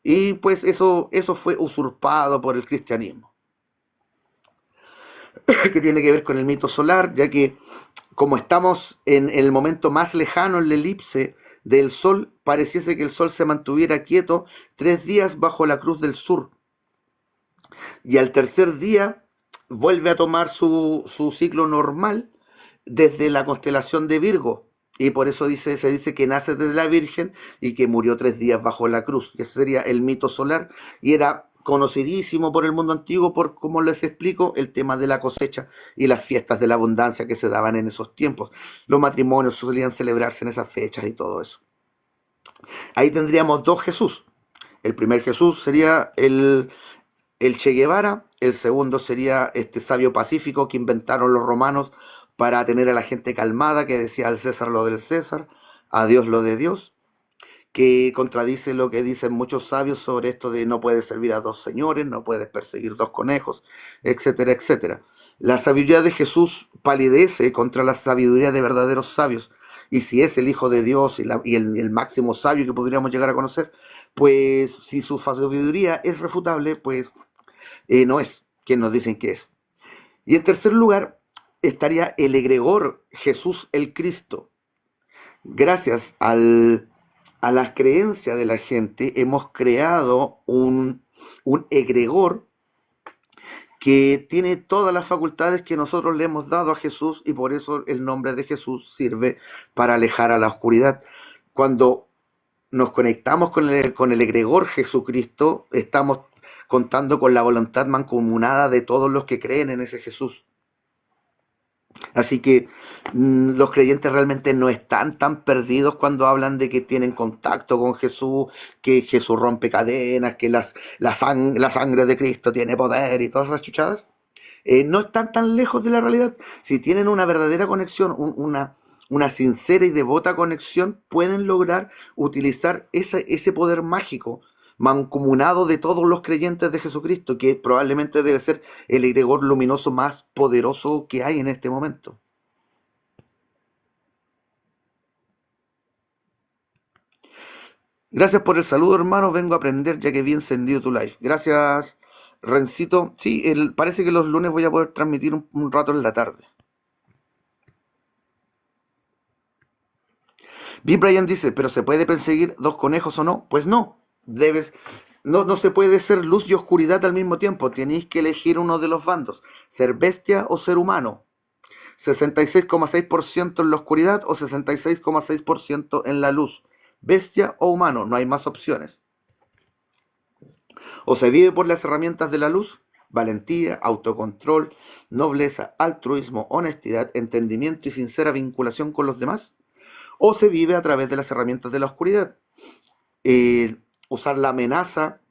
y pues eso fue usurpado por el cristianismo, que tiene que ver con el mito solar, ya que como estamos en el momento más lejano, en la elipse del Sol, pareciese que el Sol se mantuviera quieto 3 días bajo la cruz del sur, y al tercer día vuelve a tomar su ciclo normal desde la constelación de Virgo, y por eso se dice que nace desde la Virgen y que murió 3 días bajo la cruz. Ese sería el mito solar, y era conocidísimo por el mundo antiguo por, como les explico, el tema de la cosecha y las fiestas de la abundancia que se daban en esos tiempos. Los matrimonios solían celebrarse en esas fechas y todo eso. Ahí tendríamos dos Jesús. El primer Jesús sería el Che Guevara, el segundo sería este sabio pacífico que inventaron los romanos para tener a la gente calmada, que decía al César lo del César, a Dios lo de Dios, que contradice lo que dicen muchos sabios sobre esto de no puedes servir a dos señores, no puedes perseguir dos conejos, etcétera, etcétera. La sabiduría de Jesús palidece contra la sabiduría de verdaderos sabios, y si es el Hijo de Dios y el máximo sabio que podríamos llegar a conocer, pues si su sabiduría es refutable, pues no es quien nos dicen que es. Y en tercer lugar estaría el egregor Jesús el Cristo. Gracias a las creencias de la gente hemos creado un egregor que tiene todas las facultades que nosotros le hemos dado a Jesús, y por eso el nombre de Jesús sirve para alejar a la oscuridad. Cuando nos conectamos con el egregor Jesucristo, estamos contando con la voluntad mancomunada de todos los que creen en ese Jesús. Así que los creyentes realmente no están tan perdidos cuando hablan de que tienen contacto con Jesús, que Jesús rompe cadenas, que la sangre de Cristo tiene poder y todas esas chuchadas. No están tan lejos de la realidad. Si tienen una verdadera conexión, una sincera y devota conexión, pueden lograr utilizar ese poder mágico mancomunado de todos los creyentes de Jesucristo, que probablemente debe ser el egregor luminoso más poderoso que hay en este momento. Gracias por el saludo, hermano. Vengo a aprender ya que vi encendido tu live. Gracias, Rencito. Sí, parece que los lunes voy a poder transmitir un rato en la tarde. B. Brian dice, ¿pero se puede perseguir dos conejos o no? Pues no. Debes, no se puede ser luz y oscuridad al mismo tiempo. Tenéis que elegir uno de los bandos. Ser bestia o ser humano. 66,6% en la oscuridad o 66,6% en la luz. Bestia o humano, no hay más opciones. O se vive por las herramientas de la luz, valentía, autocontrol, nobleza, altruismo, honestidad, entendimiento y sincera vinculación con los demás, o se vive a través de las herramientas de la oscuridad. Usar la amenaza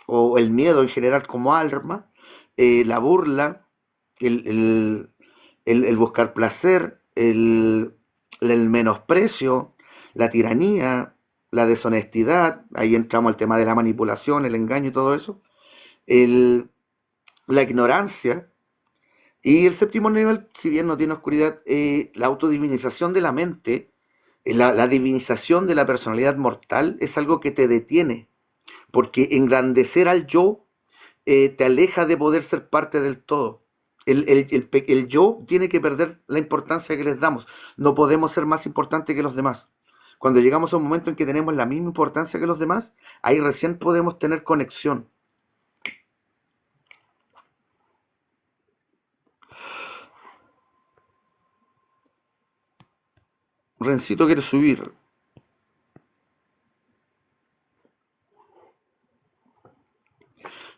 o el miedo en general como arma, la burla, el, el, el buscar placer, el menosprecio, la tiranía, la deshonestidad, ahí entramos al tema de la manipulación, el engaño y todo eso, el, la ignorancia, y el séptimo nivel, si bien no tiene oscuridad, la autodivinización de la mente, la divinización de la personalidad mortal es algo que te detiene, porque engrandecer al yo te aleja de poder ser parte del todo. El yo tiene que perder la importancia que les damos. No podemos ser más importantes que los demás. Cuando llegamos a un momento en que tenemos la misma importancia que los demás, ahí recién podemos tener conexión. Rencito quiere subir.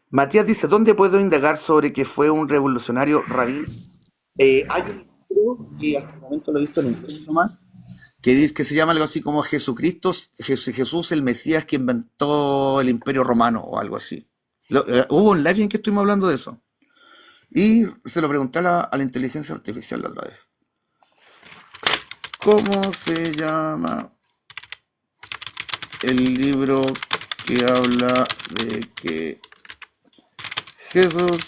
Matías dice, ¿dónde puedo indagar sobre que fue un revolucionario rabí? Hay un libro que hasta el momento lo he visto en inglés nomás, que dice que se llama algo así como Jesucristo, Jesús el Mesías que inventó el Imperio Romano o algo así. Hubo un live en que estuvimos hablando de eso. Y se lo pregunté a la inteligencia artificial la otra vez. ¿Cómo se llama el libro que habla de que Jesús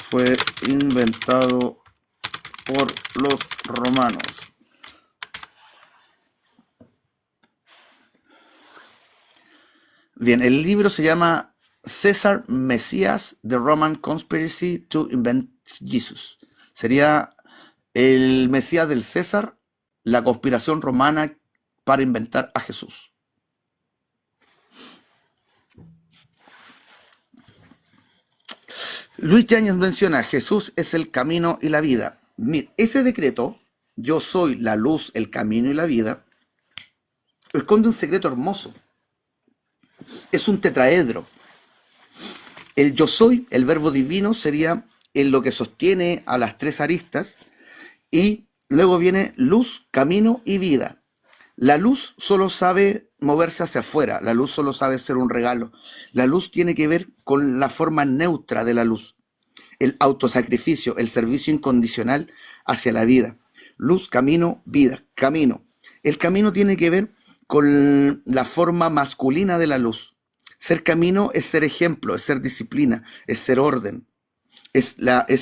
fue inventado por los romanos? Bien, el libro se llama César Mesías, The Roman Conspiracy to Invent Jesus. Sería el Mesías del César, la conspiración romana para inventar a Jesús. Luis Yáñez menciona, Jesús es el camino y la vida. Ese decreto, yo soy la luz, el camino y la vida, esconde un secreto hermoso. Es un tetraedro. El yo soy, el verbo divino, sería en lo que sostiene a las tres aristas, y luego viene luz, camino y vida. La luz solo sabe moverse hacia afuera, la luz solo sabe ser un regalo. La luz tiene que ver con la forma neutra de la luz, el autosacrificio, el servicio incondicional hacia la vida. Luz, camino, vida, camino. El camino tiene que ver con la forma masculina de la luz. Ser camino es ser ejemplo, es ser disciplina, es ser orden. Es la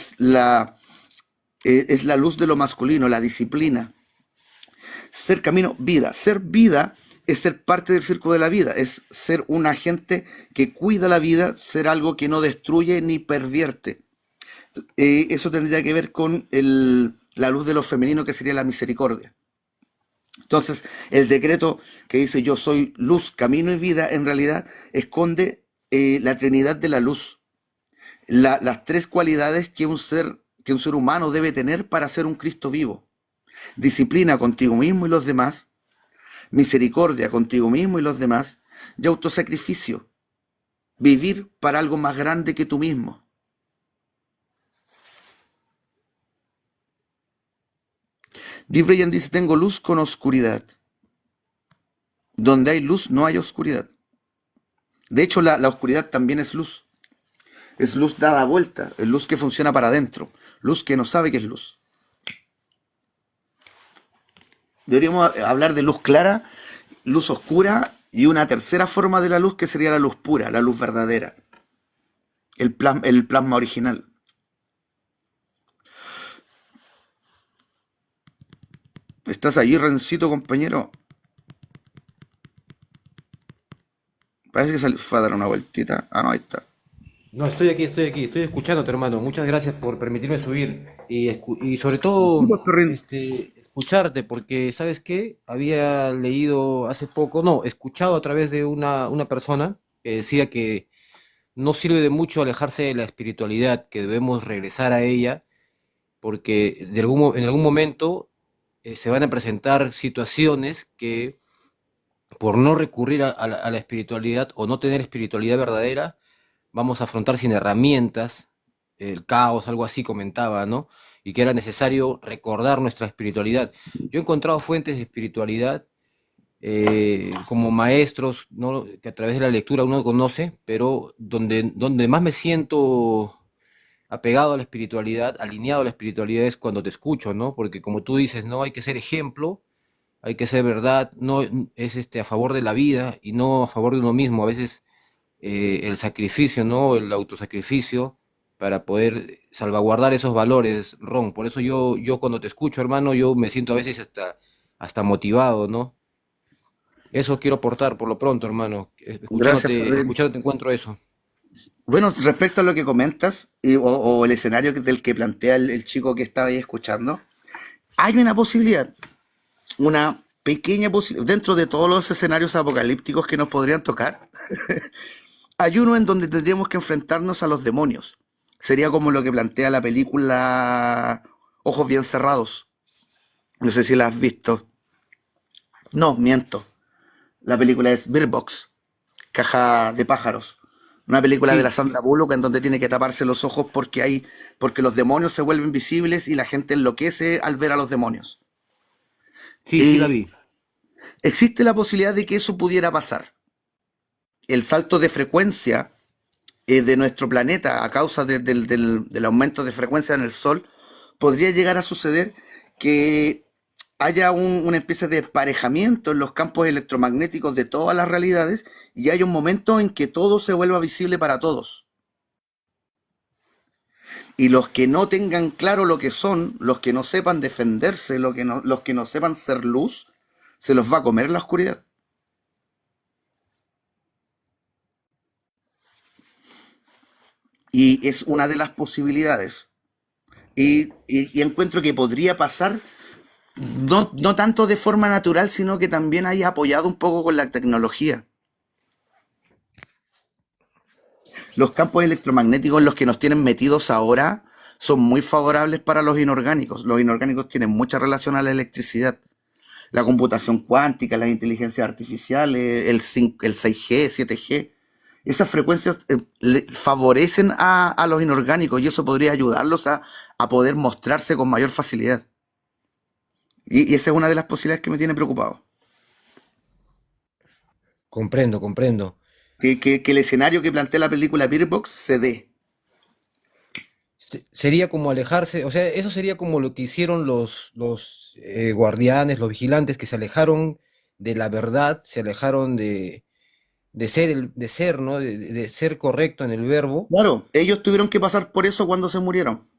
luz de lo masculino, la disciplina. Ser camino, vida. Ser vida es ser parte del círculo de la vida, es ser un agente que cuida la vida, ser algo que no destruye ni pervierte. Eso tendría que ver con la luz de lo femenino, que sería la misericordia. Entonces, el decreto que dice yo soy luz, camino y vida, en realidad esconde la trinidad de la luz, las tres cualidades que un ser humano debe tener para ser un Cristo vivo. Disciplina contigo mismo y los demás, misericordia contigo mismo y los demás, y autosacrificio, vivir para algo más grande que tú mismo. Deep Ryan dice, tengo luz con oscuridad. Donde hay luz no hay oscuridad. De hecho, la oscuridad también es luz. Es luz dada vuelta, es luz que funciona para adentro, luz que no sabe que es luz. Deberíamos hablar de luz clara, luz oscura y una tercera forma de la luz que sería la luz pura, la luz verdadera, el plasma original. ¿Estás allí, Rencito, compañero? Parece que fue a dar una vueltita. Ah, no, ahí está.
No, estoy escuchándote, hermano. Muchas gracias por permitirme subir y sobre
Sí,
todo,
pues, perrín.
escucharte, porque, ¿sabes qué? Había leído hace poco, no, escuchado a través de una persona que decía que no sirve de mucho alejarse de la espiritualidad, que debemos regresar a ella, porque en algún momento se van a presentar situaciones que, por no recurrir a la espiritualidad o no tener espiritualidad verdadera, vamos a afrontar sin herramientas el caos, algo así comentaba, ¿no? Y que era necesario recordar nuestra espiritualidad. Yo he encontrado fuentes de espiritualidad como maestros, ¿no? Que a través de la lectura uno conoce, pero donde más me siento apegado a la espiritualidad, alineado a la espiritualidad es cuando te escucho, ¿no? Porque como tú dices, no hay que ser ejemplo, hay que ser verdad, no es a favor de la vida y no a favor de uno mismo. A veces el sacrificio, ¿no? El autosacrificio para poder salvaguardar esos valores, Ron. Por eso yo cuando te escucho, hermano, yo me siento a veces hasta motivado, ¿no? Eso quiero aportar por lo pronto, hermano.
Gracias, perrín.
Escuchándote encuentro eso.
Bueno, respecto a lo que comentas, o el escenario del que plantea el chico que estaba ahí escuchando, hay una posibilidad, una pequeña posibilidad, dentro de todos los escenarios apocalípticos que nos podrían tocar, hay uno en donde tendríamos que enfrentarnos a los demonios. Sería como lo que plantea la película Ojos Bien Cerrados. No sé si la has visto. No, miento. La película es Bird Box, Caja de Pájaros. Una película de la
Sí,
Sandra Bullock en donde tiene que taparse los ojos porque los demonios se vuelven visibles y la gente enloquece al ver a los demonios.
sí, sí la
Eh,
vi.
existe la posibilidad de que eso pudiera pasar. El salto de frecuencia de nuestro planeta a causa del aumento de frecuencia en el Sol, podría llegar a suceder que haya una especie de emparejamiento en los campos electromagnéticos de todas las realidades y haya un momento en que todo se vuelva visible para todos. Y los que no tengan claro lo que son, los que no sepan defenderse, los que no sepan ser luz, se los va a comer la oscuridad. Y es una de las posibilidades. Y encuentro que podría pasar no tanto de forma natural, sino que también haya apoyado un poco con la tecnología. Los campos electromagnéticos en los que nos tienen metidos ahora son muy favorables para los inorgánicos. Los inorgánicos tienen mucha relación a la electricidad. La computación cuántica, las inteligencias artificiales, el 6G, 7G, esas frecuencias favorecen a los inorgánicos y eso podría ayudarlos a poder mostrarse con mayor facilidad. Y esa es una de las posibilidades que me tiene preocupado.
Comprendo, comprendo.
Que el escenario que plantea la película Beer Box se dé.
Sería como alejarse, o sea, eso sería como lo que hicieron los guardianes, los vigilantes, que se alejaron de la verdad, se alejaron de ser de ser, ¿no? De ser correcto en el verbo.
Claro, ellos tuvieron que pasar por eso cuando se murieron.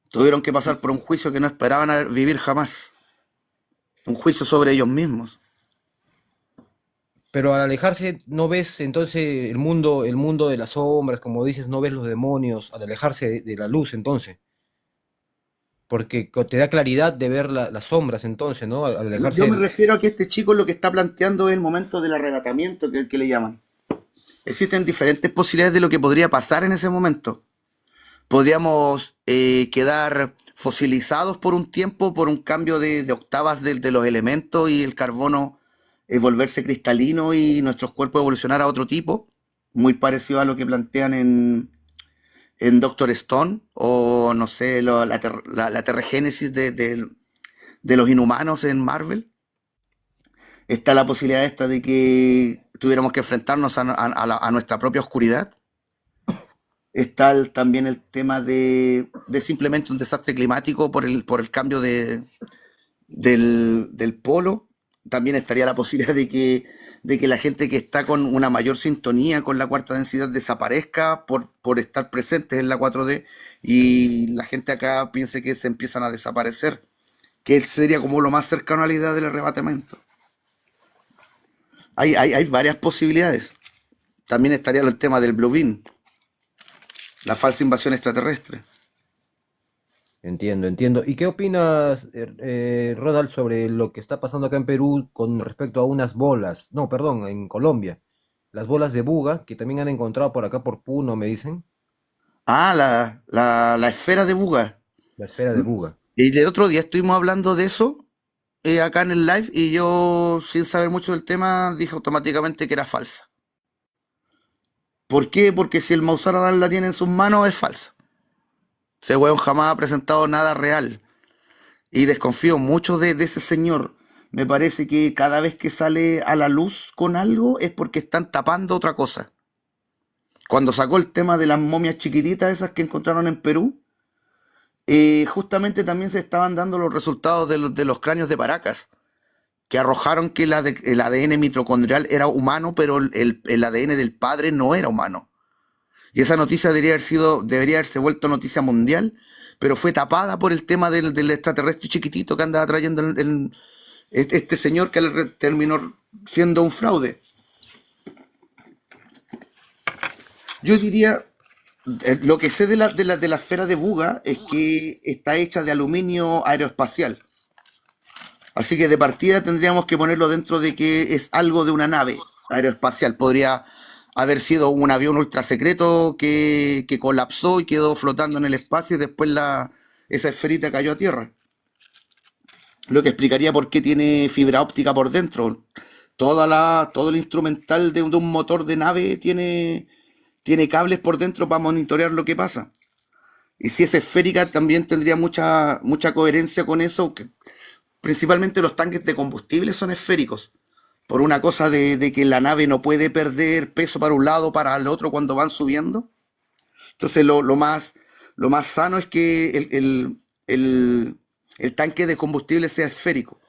Tuvieron que pasar por un juicio que no esperaban vivir jamás. Un juicio sobre ellos mismos.
Pero al alejarse no ves entonces el mundo de las sombras, como dices, no ves los demonios, al alejarse de la luz entonces, porque te da claridad de ver las sombras entonces, ¿no? Al
Yo me
alejarse,
refiero a que este chico lo que está planteando es el momento del arrebatamiento que le llaman. Existen diferentes posibilidades de lo que podría pasar en ese momento. Podríamos quedar fosilizados por un tiempo, por un cambio de octavas de los elementos y el carbono volverse cristalino y nuestros cuerpos evolucionar a otro tipo, muy parecido a lo que plantean en Doctor Stone o no sé, la terregénesis de los inhumanos en Marvel. Está la posibilidad esta de que tuviéramos que enfrentarnos a nuestra propia oscuridad. Está también el tema de simplemente un desastre climático por el cambio del polo. También estaría la posibilidad de que la gente que está con una mayor sintonía con la cuarta densidad desaparezca por estar presentes en la 4D y la gente acá piense que se empiezan a desaparecer, que sería como lo más cercano a la idea del arrebatamiento. Hay varias posibilidades. También estaría el tema del Blue Beam, la falsa invasión extraterrestre.
Entiendo, entiendo. ¿Y qué opinas, Ronald, sobre lo que está pasando acá en Perú con respecto a unas bolas? No, perdón, en Colombia. Las bolas de Buga, que también han encontrado por acá por Puno, me dicen.
Ah, la esfera de Buga.
La esfera de Buga.
Y el otro día estuvimos hablando de eso acá en el live y yo, sin saber mucho del tema, dije automáticamente que era falsa. ¿Por qué? Porque si el Mausaradán la tiene en sus manos es falsa. Ese weón jamás ha presentado nada real. Y desconfío mucho de ese señor. Me parece que cada vez que sale a la luz con algo es porque están tapando otra cosa. Cuando sacó el tema de las momias chiquititas, esas que encontraron en Perú, justamente también se estaban dando los resultados de los cráneos de Paracas, que arrojaron que el ADN mitocondrial era humano, pero el ADN del padre no era humano. Y esa noticia debería haberse vuelto noticia mundial, pero fue tapada por el tema del extraterrestre chiquitito que andaba trayendo este señor que terminó siendo un fraude. Yo diría, lo que sé de la esfera de Buga es que está hecha de aluminio aeroespacial. Así que de partida tendríamos que ponerlo dentro de que es algo de una nave aeroespacial. Podría haber sido un avión ultra secreto que colapsó y quedó flotando en el espacio y después esa esferita cayó a tierra. Lo que explicaría por qué tiene fibra óptica por dentro. Todo el instrumental de un motor de nave tiene cables por dentro para monitorear lo que pasa. Y si es esférica, también tendría mucha coherencia con eso. Principalmente los tanques de combustible son esféricos. Por una cosa de que la nave no puede perder peso para un lado o para el otro cuando van subiendo. Entonces lo más sano es que el tanque de combustible sea esférico.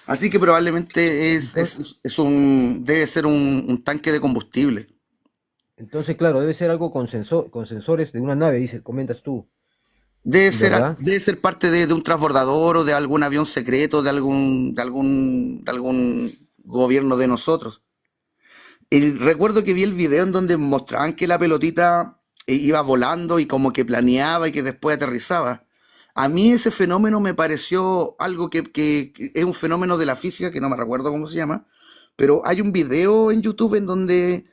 Así que probablemente
Entonces,
debe ser un tanque de combustible.
entonces, claro, debe ser algo con sensores de una nave, dice, comentas tú,
Debe ser,
¿verdad?
debe ser parte de un transbordador o de algún avión secreto de algún gobierno de nosotros. Y recuerdo que vi el video en donde mostraban que la pelotita iba volando y como que planeaba y que después aterrizaba. A mí ese fenómeno me pareció algo que es un fenómeno de la física que no me recuerdo cómo se llama, pero hay un video en YouTube en donde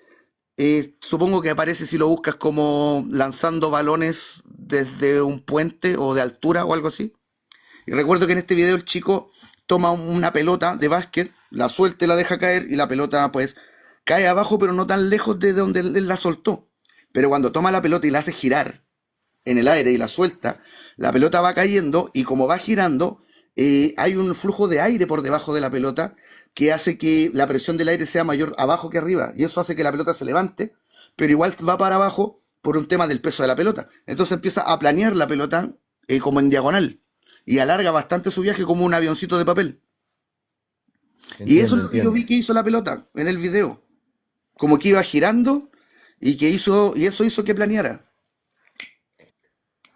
supongo que aparece si lo buscas como lanzando balones desde un puente o de altura o algo así. Y recuerdo que en este video el chico toma una pelota de básquet, la suelta y la deja caer y la pelota pues cae abajo pero no tan lejos de donde él la soltó. Pero cuando toma la pelota y la hace girar en el aire y la suelta, la pelota va cayendo y como va girando, hay un flujo de aire por debajo de la pelota que hace que la presión del aire sea mayor abajo que arriba y eso hace que la pelota se levante, pero igual va para abajo por un tema del peso de la pelota. Entonces empieza a planear la pelota como en diagonal y alarga bastante su viaje como un avioncito de papel. Y eso
Entiendo,
es lo que yo
entiendo.
vi que hizo la pelota en el video, como que iba girando y eso hizo que planeara.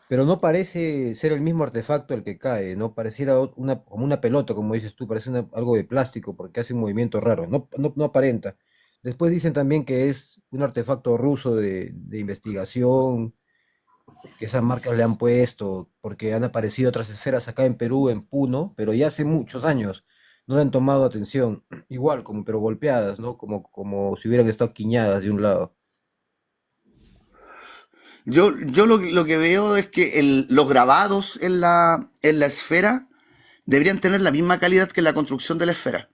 Pero no parece ser el mismo artefacto el que cae, ¿no? Pareciera como una pelota, como dices tú, parece algo de plástico porque hace un movimiento raro, no aparenta. Después dicen también que es un artefacto ruso de investigación, que esas marcas le han puesto, porque han aparecido otras esferas acá en Perú, en Puno, pero ya hace muchos años no le han tomado atención, igual, como pero golpeadas, ¿no? Como si hubieran estado quiñadas de un lado.
Yo lo que veo es que los grabados en la esfera deberían tener la misma calidad que la construcción de la esfera,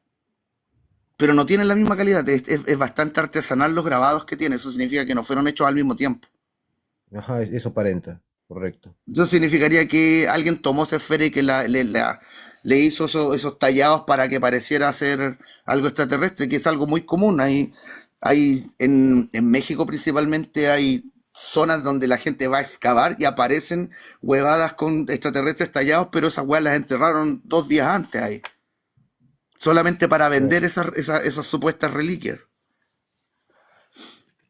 pero no tienen la misma calidad. Es bastante artesanal los grabados que tiene. Eso significa que no fueron hechos al mismo tiempo.
Ajá, eso aparenta. correcto.
Eso significaría que alguien tomó esa esfera y que le hizo esos tallados para que pareciera ser algo extraterrestre, que es algo muy común. En México principalmente hay zonas donde la gente va a excavar y aparecen huevadas con extraterrestres tallados, pero esas huevas las enterraron 2 días antes ahí, solamente para vender
Claro.
esas supuestas reliquias.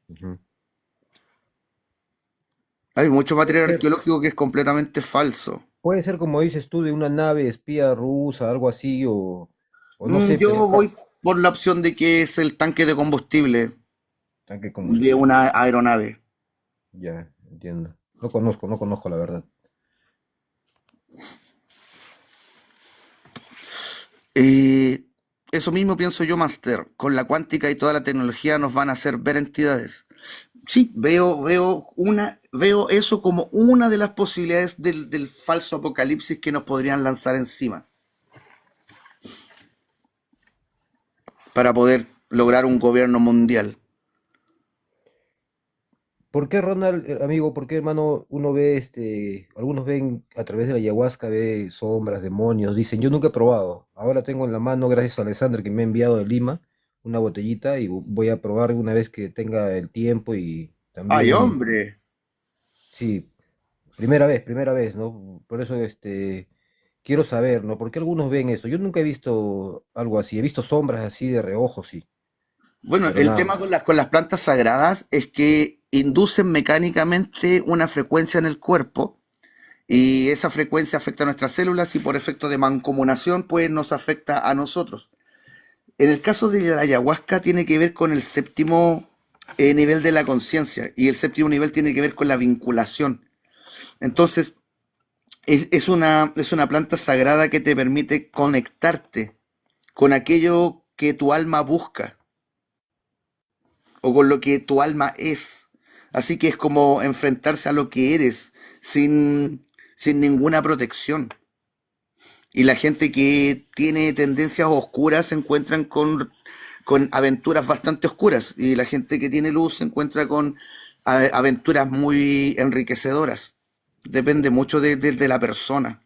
Ujú.
Hay mucho
Puede
material
ser,
arqueológico que es completamente falso.
puede ser como dices tú, de una nave espía rusa, algo así, o no sé, pero
Yo voy por la opción de que es el tanque de combustible
tanque de
de
combustible.
una aeronave.
Ya, entiendo. No conozco la verdad.
Eh, Eso mismo pienso yo, Master. Con la cuántica y toda la tecnología nos van a hacer ver entidades. Sí, veo eso como una de las posibilidades del falso apocalipsis que nos podrían lanzar encima para poder lograr un gobierno mundial.
¿Por qué, Ronald, amigo, por qué, hermano, uno ve, algunos ven a través de la ayahuasca, ve sombras, demonios, dicen, yo nunca he probado. Ahora tengo en la mano, gracias a Alexander, que me ha enviado de Lima, una botellita y voy a probar una vez que tenga el tiempo y
¡Ay,
también,
hombre!
sí, primera vez, ¿no? Por eso, quiero saber, ¿no? ¿Por qué algunos ven eso? Yo nunca he visto algo así, he visto sombras así de reojo, sí,
Bueno,
pero
el
nada
tema
más.
con las plantas sagradas es que inducen mecánicamente una frecuencia en el cuerpo y esa frecuencia afecta a nuestras células y por efecto de mancomunación pues nos afecta a nosotros. En el caso de la ayahuasca tiene que ver con el séptimo nivel de la conciencia y el séptimo nivel tiene que ver con la vinculación. Entonces, es una planta sagrada que te permite conectarte con aquello que tu alma busca o con lo que tu alma es. Así que es como enfrentarse a lo que eres sin ninguna protección. Y la gente que tiene tendencias oscuras se encuentran con aventuras bastante oscuras. Y la gente que tiene luz se encuentra con aventuras muy enriquecedoras. Depende mucho de la persona.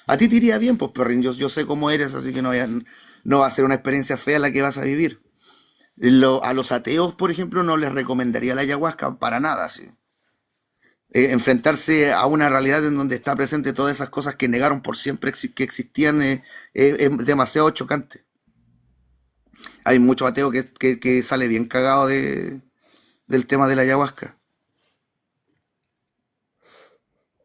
A ti te iría bien, pues, perrín. Yo sé cómo eres, así que no va a ser una experiencia fea la que vas a vivir. A los ateos, por ejemplo, no les recomendaría la ayahuasca para nada, sí. Enfrentarse a una realidad en donde está presente todas esas cosas que negaron por siempre que existían es demasiado chocante. Hay muchos ateos que sale bien cagado del tema de la ayahuasca.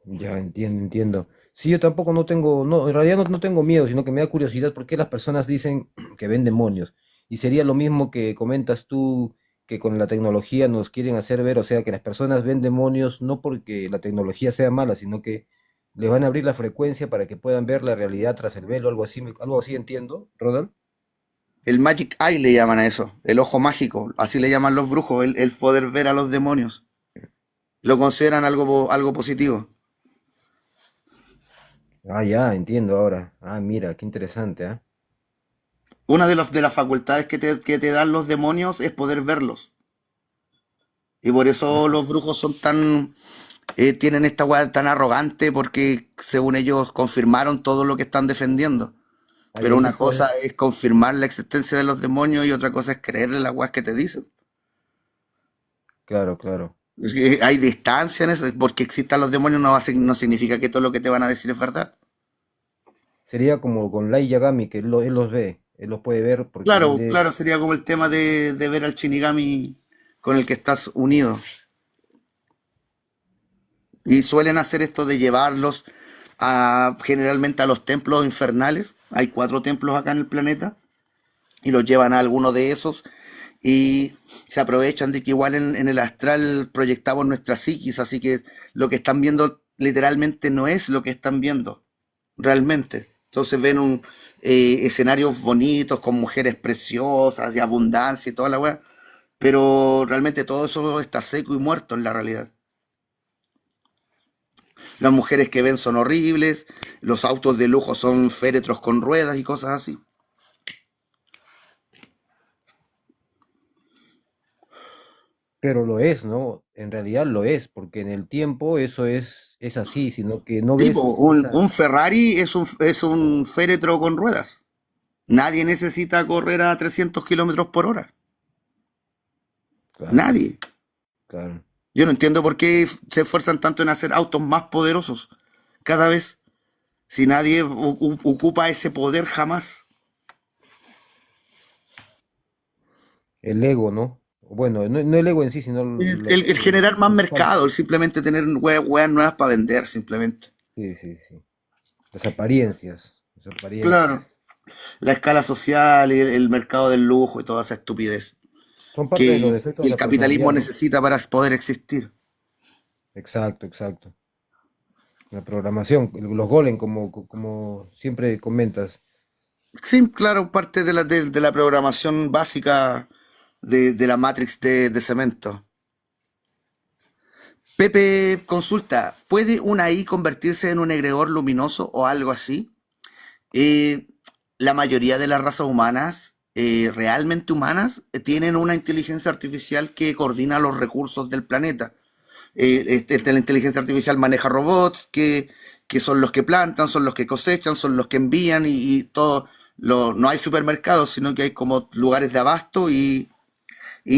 Ya entiendo. Sí, yo tampoco no tengo, no, en realidad no tengo miedo, sino que me da curiosidad por qué las personas dicen que ven demonios. Y sería lo mismo que comentas tú, que con la tecnología nos quieren hacer ver, o sea, que las personas ven demonios no porque la tecnología sea mala, sino que les van a abrir la frecuencia para que puedan ver la realidad tras el velo, algo así entiendo, Ronald.
El Magic Eye le llaman a eso, el ojo mágico, así le llaman los brujos, el poder ver a los demonios. Lo consideran algo positivo.
Ah, ya, entiendo ahora. Ah, mira, qué interesante, ¿ah?
Una de las facultades que te dan los demonios es poder verlos. Y por eso
Ah,
los brujos son tienen esta weá tan arrogante porque según ellos confirmaron todo lo que están defendiendo.
ahí,
Pero
ahí se
una
puede.
cosa es confirmar la existencia de los demonios y otra cosa es creerle las weas que te dicen.
Claro, claro.
Es que hay distancia en eso, porque existan los demonios no significa que todo lo que te van a decir es verdad.
Sería como con Light Yagami, que él los ve, él los puede ver porque él
Claro,
es.
claro, sería como el tema de ver al Shinigami con el que estás unido. Y suelen hacer esto de llevarlos generalmente a los templos infernales. Hay 4 templos acá en el planeta. Y los llevan a alguno de esos y se aprovechan de que igual en el astral proyectamos nuestra psiquis, así que lo que están viendo literalmente no es lo que están viendo realmente. Entonces ven escenarios bonitos con mujeres preciosas y abundancia y toda la weá, pero realmente todo eso está seco y muerto en la realidad. Las mujeres que ven son horribles, los autos de lujo son féretros con ruedas y cosas así.
pero lo es, ¿no? En realidad lo es, porque en el tiempo eso es así, sino que no
Tipo,
ves
un
esa...
Ferrari es un féretro con ruedas. Nadie necesita correr a 300 kilómetros por hora.
Claro,
Nadie.
claro.
Yo no entiendo por qué se esfuerzan tanto en hacer autos más poderosos cada vez, si nadie ocupa ese poder jamás.
El ego, ¿no? Bueno, no el ego en sí, sino
El generar más
lo que falta.
mercado, el simplemente tener weas nuevas para vender, simplemente.
Sí, sí, sí. Las apariencias, las
Claro.
apariencias.
La escala social y el mercado del lujo y toda esa estupidez
Son parte de los
que
defectos de
el
la
capitalismo
personalidad, ¿no?
necesita para poder existir.
Exacto, exacto. La programación, los golem, como siempre comentas.
Sí, claro, parte de la programación básica de la Matrix de cemento. Pepe consulta, ¿puede una I convertirse en un egregor luminoso o algo así? Eh, la mayoría de las razas humanas, realmente humanas, tienen una inteligencia artificial que coordina los recursos del planeta. La inteligencia artificial maneja robots que son los que plantan, son los que cosechan, son los que envían y todo. No hay supermercados, sino que hay como lugares de abasto y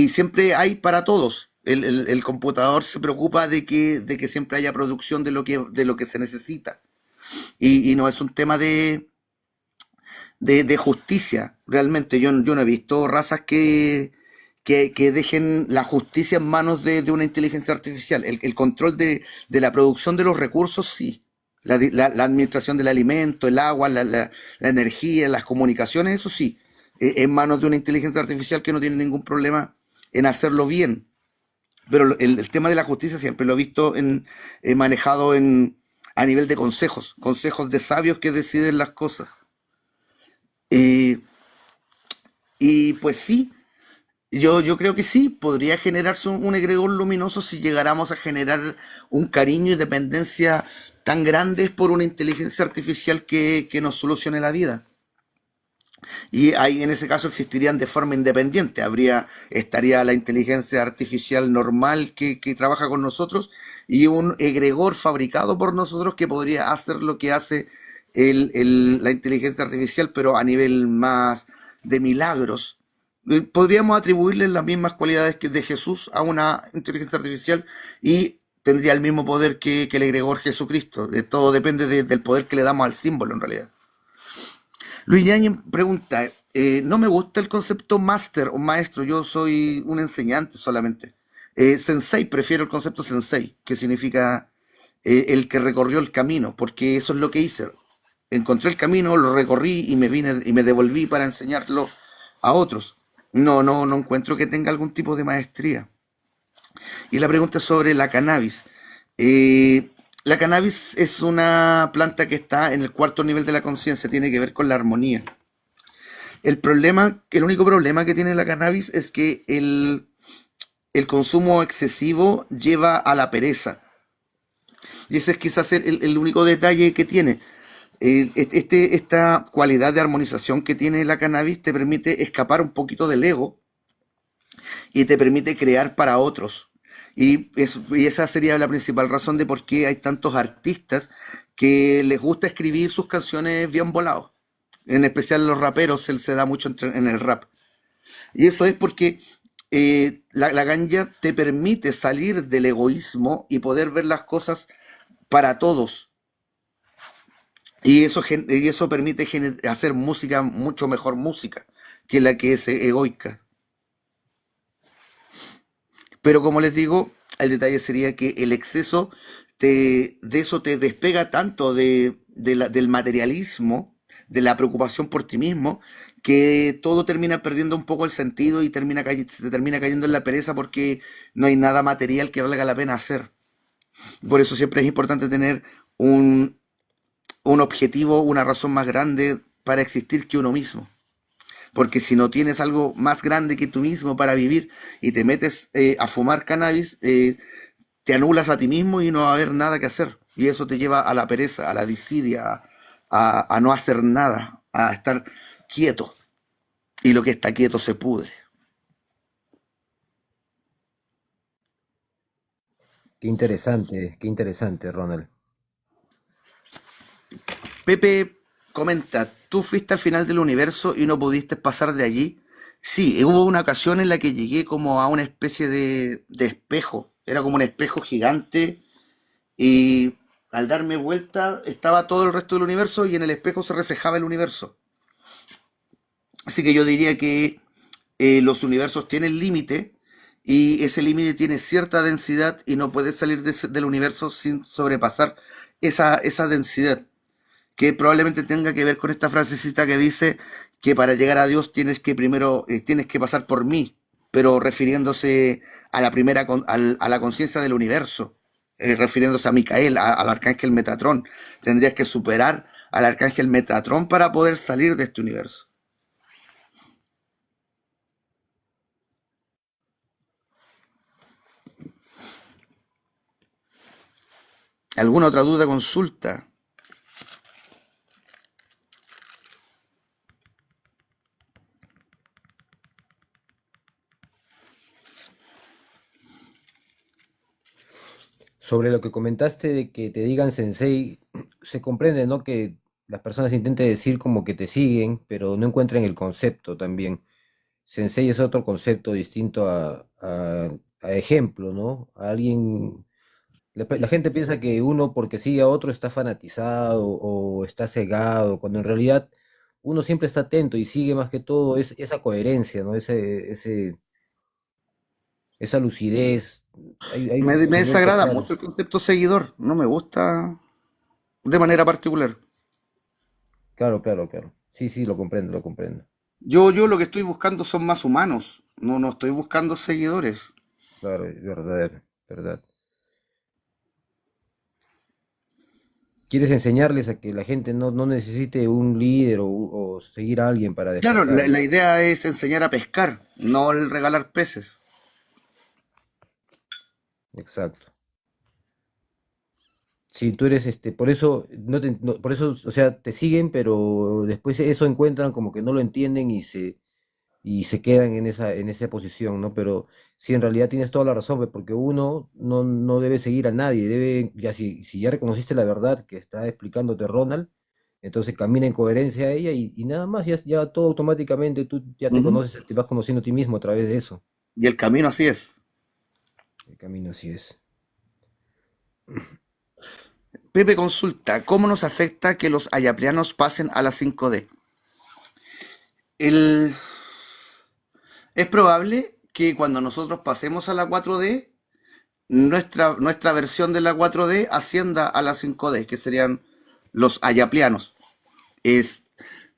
siempre hay para todos. El computador se preocupa de que siempre haya producción de lo que se necesita. Y no es un tema de justicia, realmente. Yo no he visto razas que dejen la justicia en manos de una inteligencia artificial. El control de la producción de los recursos, sí. La administración del alimento, el agua, la energía, las comunicaciones, eso sí. En manos de una inteligencia artificial que no tiene ningún problema en hacerlo bien. Pero el tema de la justicia siempre lo he visto manejado a nivel de consejos, consejos de sabios que deciden las cosas. Eh, y pues sí, yo creo que sí, podría generarse un egregor luminoso si llegáramos a generar un cariño y dependencia tan grandes por una inteligencia artificial que nos solucione la vida. Y ahí en ese caso existirían de forma independiente. Estaría la inteligencia artificial normal que trabaja con nosotros y un egregor fabricado por nosotros que podría hacer lo que hace la inteligencia artificial, pero a nivel más de milagros. Podríamos atribuirle las mismas cualidades que de Jesús a una inteligencia artificial y tendría el mismo poder que el egregor Jesucristo. De todo depende del poder que le damos al símbolo en realidad. Luis Yañez pregunta, no me gusta el concepto máster o maestro, yo soy un enseñante solamente. Sensei, prefiero el concepto sensei, que significa el que recorrió el camino, porque eso es lo que hice. Encontré el camino, lo recorrí y me vine y me devolví para enseñarlo a otros. No encuentro que tenga algún tipo de maestría. Y la pregunta es sobre la cannabis. La cannabis es una planta que está en el cuarto nivel de la conciencia, tiene que ver con la armonía. El único problema que tiene la cannabis es que el consumo excesivo lleva a la pereza. Y ese es quizás el único detalle que tiene. Esta cualidad de armonización que tiene la cannabis te permite escapar un poquito del ego y te permite crear para otros. Y esa sería la principal razón de por qué hay tantos artistas que les gusta escribir sus canciones bien volados. En especial los raperos se da mucho en el rap. Y eso es porque la ganja te permite salir del egoísmo y poder ver las cosas para todos. Y eso permite hacer música, mucho mejor música que la que es egoica. Pero como les digo, el detalle sería que el exceso de eso te despega tanto del materialismo, de la preocupación por ti mismo, que todo termina perdiendo un poco el sentido y se termina cayendo en la pereza porque no hay nada material que valga la pena hacer. Por eso siempre es importante tener un, un objetivo, una razón más grande para existir que uno mismo. Porque si no tienes algo más grande que tú mismo para vivir y te metes a fumar cannabis, te anulas a ti mismo y no va a haber nada que hacer. Y eso te lleva a la pereza, a la disidia, a no hacer nada, a estar quieto. Y lo que está quieto se pudre.
qué interesante, Ronald.
Pepe comenta, ¿tú fuiste al final del universo y no pudiste pasar de allí? Sí, hubo una ocasión en la que llegué como a una especie de espejo. Era como un espejo gigante y al darme vuelta estaba todo el resto del universo y en el espejo se reflejaba el universo. Así que yo diría que los universos tienen límite y ese límite tiene cierta densidad y no puedes salir del universo sin sobrepasar esa densidad, que probablemente tenga que ver con esta frasecita que dice que para llegar a Dios tienes que primero, tienes que pasar por mí, pero refiriéndose a la primera, a la conciencia del universo, refiriéndose a Micael, al arcángel Metatrón. Tendrías que superar al arcángel Metatrón para poder salir de este universo. ¿Alguna otra duda, consulta?
Sobre lo que comentaste de que te digan sensei, se comprende, ¿no? Que las personas intenten decir como que te siguen, pero no encuentran el concepto también. Sensei es otro concepto distinto a ejemplo, ¿no? A alguien, la gente piensa que uno porque sigue a otro está fanatizado o está cegado, cuando en realidad uno siempre está atento y sigue más que todo esa coherencia, ¿no? Esa lucidez. Hay un
Me
conocimiento
desagrada
claro.
mucho el concepto seguidor, no me gusta de manera particular.
Claro, claro, claro. Sí, sí, lo comprendo, lo comprendo.
Yo lo que estoy buscando son más humanos, no estoy buscando seguidores.
Claro, es verdad, verdad. Quieres enseñarles a que la gente no necesite un líder o seguir a alguien para
Claro,
despertar, ¿no?
la idea es enseñar a pescar, no el regalar peces.
Exacto. Sí, tú eres por eso, por eso, o sea, te siguen, pero después eso encuentran como que no lo entienden y se quedan en esa posición, ¿no? Pero sí, en realidad tienes toda la razón, pues, porque uno no debe seguir a nadie, debe, ya si ya reconociste la verdad que está explicándote Ronald, entonces camina en coherencia a ella y nada más, ya todo automáticamente tú ya te
Ujú.
conoces, te vas conociendo a ti mismo a través de eso.
Y el camino así es.
El camino así es.
Pepe consulta, ¿cómo nos afecta que los ayaplianos pasen a la 5D? El... Es probable que cuando nosotros pasemos a la 4D, nuestra versión de la 4D ascienda a la 5D, que serían los ayaplianos. Es,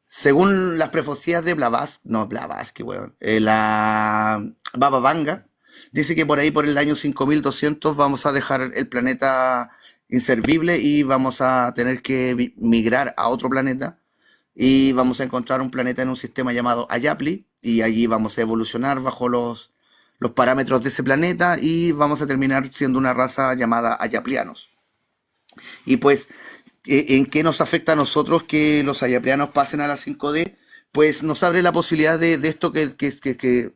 según las profecías de Blavatsky, no Blavatsky, weón, la Baba Vanga, dice que por ahí por el año 5200 vamos a dejar el planeta inservible y vamos a tener que migrar a otro planeta y vamos a encontrar un planeta en un sistema llamado Ayapli y allí vamos a evolucionar bajo los parámetros de ese planeta y vamos a terminar siendo una raza llamada Ayaplianos. Y pues, ¿en qué nos afecta a nosotros que los ayaprianos pasen a la 5D? Pues nos abre la posibilidad de esto que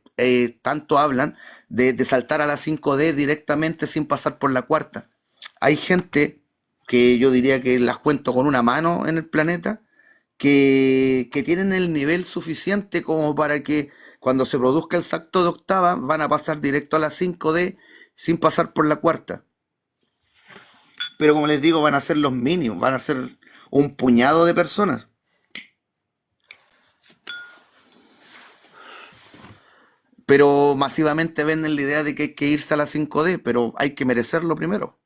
tanto hablan, de saltar a la 5D directamente sin pasar por la cuarta. Hay gente que yo diría que las cuento con una mano en el planeta, que tienen el nivel suficiente como para que cuando se produzca el salto de octava van a pasar directo a la 5D sin pasar por la cuarta. Pero como les digo, van a ser los mínimos, van a ser un puñado de personas. Pero masivamente venden la idea de que hay que irse a la 5D, pero hay que merecerlo primero.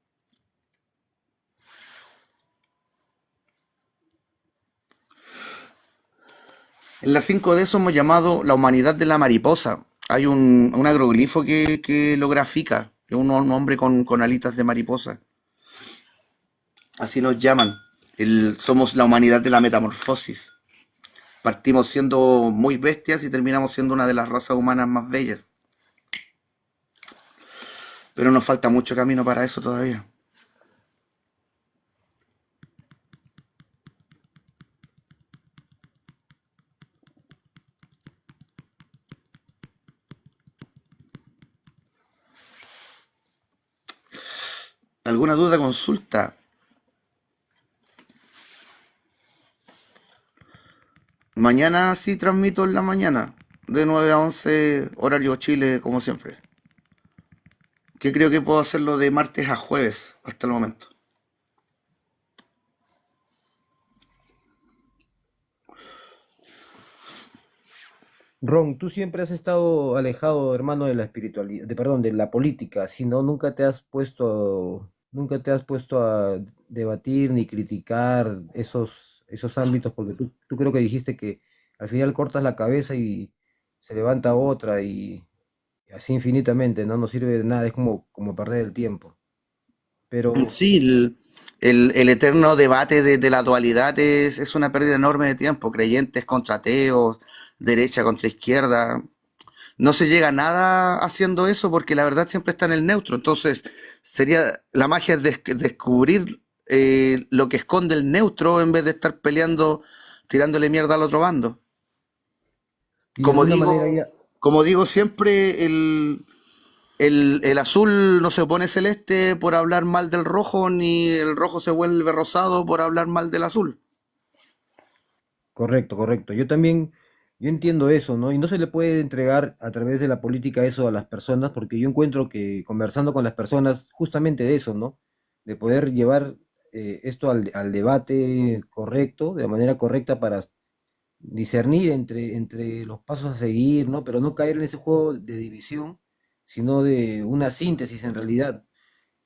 En la 5D somos llamados la humanidad de la mariposa. Hay un agroglifo que lo grafica, que es un hombre con alitas de mariposa. Así nos llaman. Somos la humanidad de la metamorfosis. Partimos siendo muy bestias y terminamos siendo una de las razas humanas más bellas. Pero nos falta mucho camino para eso todavía. ¿Alguna duda, consulta? Mañana sí transmito en la mañana, de 9 a 11 horario Chile, como siempre. Que creo que puedo hacerlo de martes a jueves hasta el momento.
Ron, tú siempre has estado alejado, hermano, de la espiritualidad, perdón, de la política, si no, nunca te has puesto a debatir ni criticar esos ámbitos, porque tú creo que dijiste que al final cortas la cabeza y se levanta otra y así infinitamente, ¿no? No sirve de nada, es como perder el tiempo. Pero,
Sí, el eterno debate de la dualidad es una pérdida enorme de tiempo. Creyentes contra ateos, derecha contra izquierda. No se llega a nada haciendo eso porque la verdad siempre está en el neutro. Entonces, sería la magia es descubrir lo que esconde el neutro en vez de estar peleando, tirándole mierda al otro bando.
y de
Como
alguna manera
digo,
ya,
como digo siempre, el azul no se pone celeste por hablar mal del rojo, ni el rojo se vuelve rosado por hablar mal del azul.
correcto, correcto. Yo entiendo eso, ¿no? Y no se le puede entregar a través de la política eso a las personas, porque yo encuentro que conversando con las personas, justamente de eso, ¿no? De poder llevar esto al debate correcto, de manera correcta para discernir entre los pasos a seguir, ¿no? Pero no caer en ese juego de división, sino de una síntesis en realidad.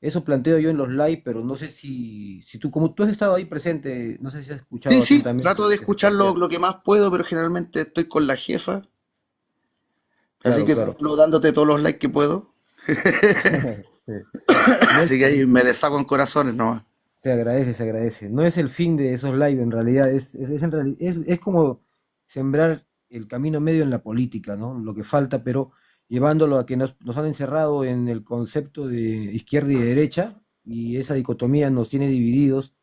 Eso planteo yo en los live, pero no sé si tú, como tú has estado ahí presente, no sé si has
Sí,
escuchado
sí,
atentamente
trato de
lo que se
escuchar
plantea.
lo que más puedo, pero generalmente estoy con la jefa, así
Claro,
que
claro.
cumplo dándote todos los likes que puedo.
Sí. No es,
Así que ahí me deshago en corazones nomás.
se agradece, se agradece. No es el fin de esos live, en realidad, es como sembrar el camino medio en la política, ¿no? Lo que falta, pero llevándolo a que nos han encerrado en el concepto de izquierda y derecha, y esa dicotomía nos tiene divididos,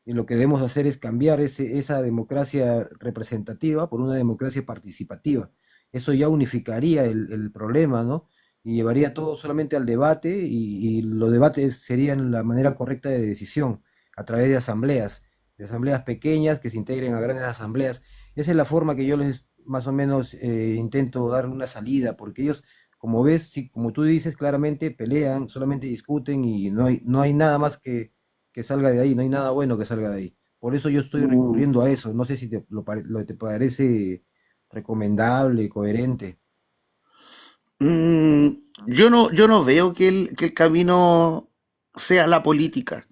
y lo que debemos hacer es cambiar esa democracia representativa por una democracia participativa. Eso ya unificaría el problema, ¿no? Y llevaría todo solamente al debate y los debates serían la manera correcta de decisión a través de asambleas pequeñas que se integren a grandes asambleas. Esa es la forma que yo les más o menos intento dar una salida, porque ellos, como ves, sí, como tú dices claramente, pelean, solamente discuten y no hay nada más que salga de ahí, no hay nada bueno que salga de ahí. Por eso yo estoy
Mm,
recurriendo a eso. No sé si te parece recomendable, coherente.
mm, yo no veo que el camino sea la política,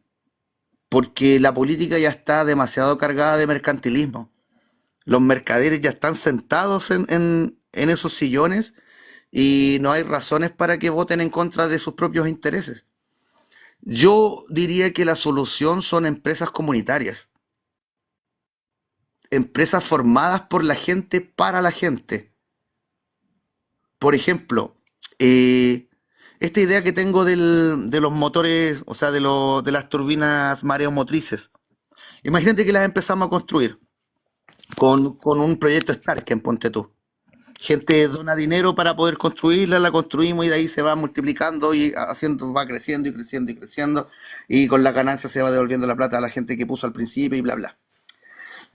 porque la política ya está demasiado cargada de mercantilismo. Los mercaderes ya están sentados en esos sillones y no hay razones para que voten en contra de sus propios intereses. Yo diría que la solución son empresas comunitarias, empresas formadas por la gente para la gente. Por ejemplo, esta idea que tengo de los motores, o sea, de las turbinas mareomotrices. Imagínate que las empezamos a construir con un proyecto Stark en Ponte tú. Gente dona dinero para poder construirla, la construimos y de ahí se va multiplicando y haciendo, va creciendo y creciendo y creciendo y con la ganancia se va devolviendo la plata a la gente que puso al principio y bla bla.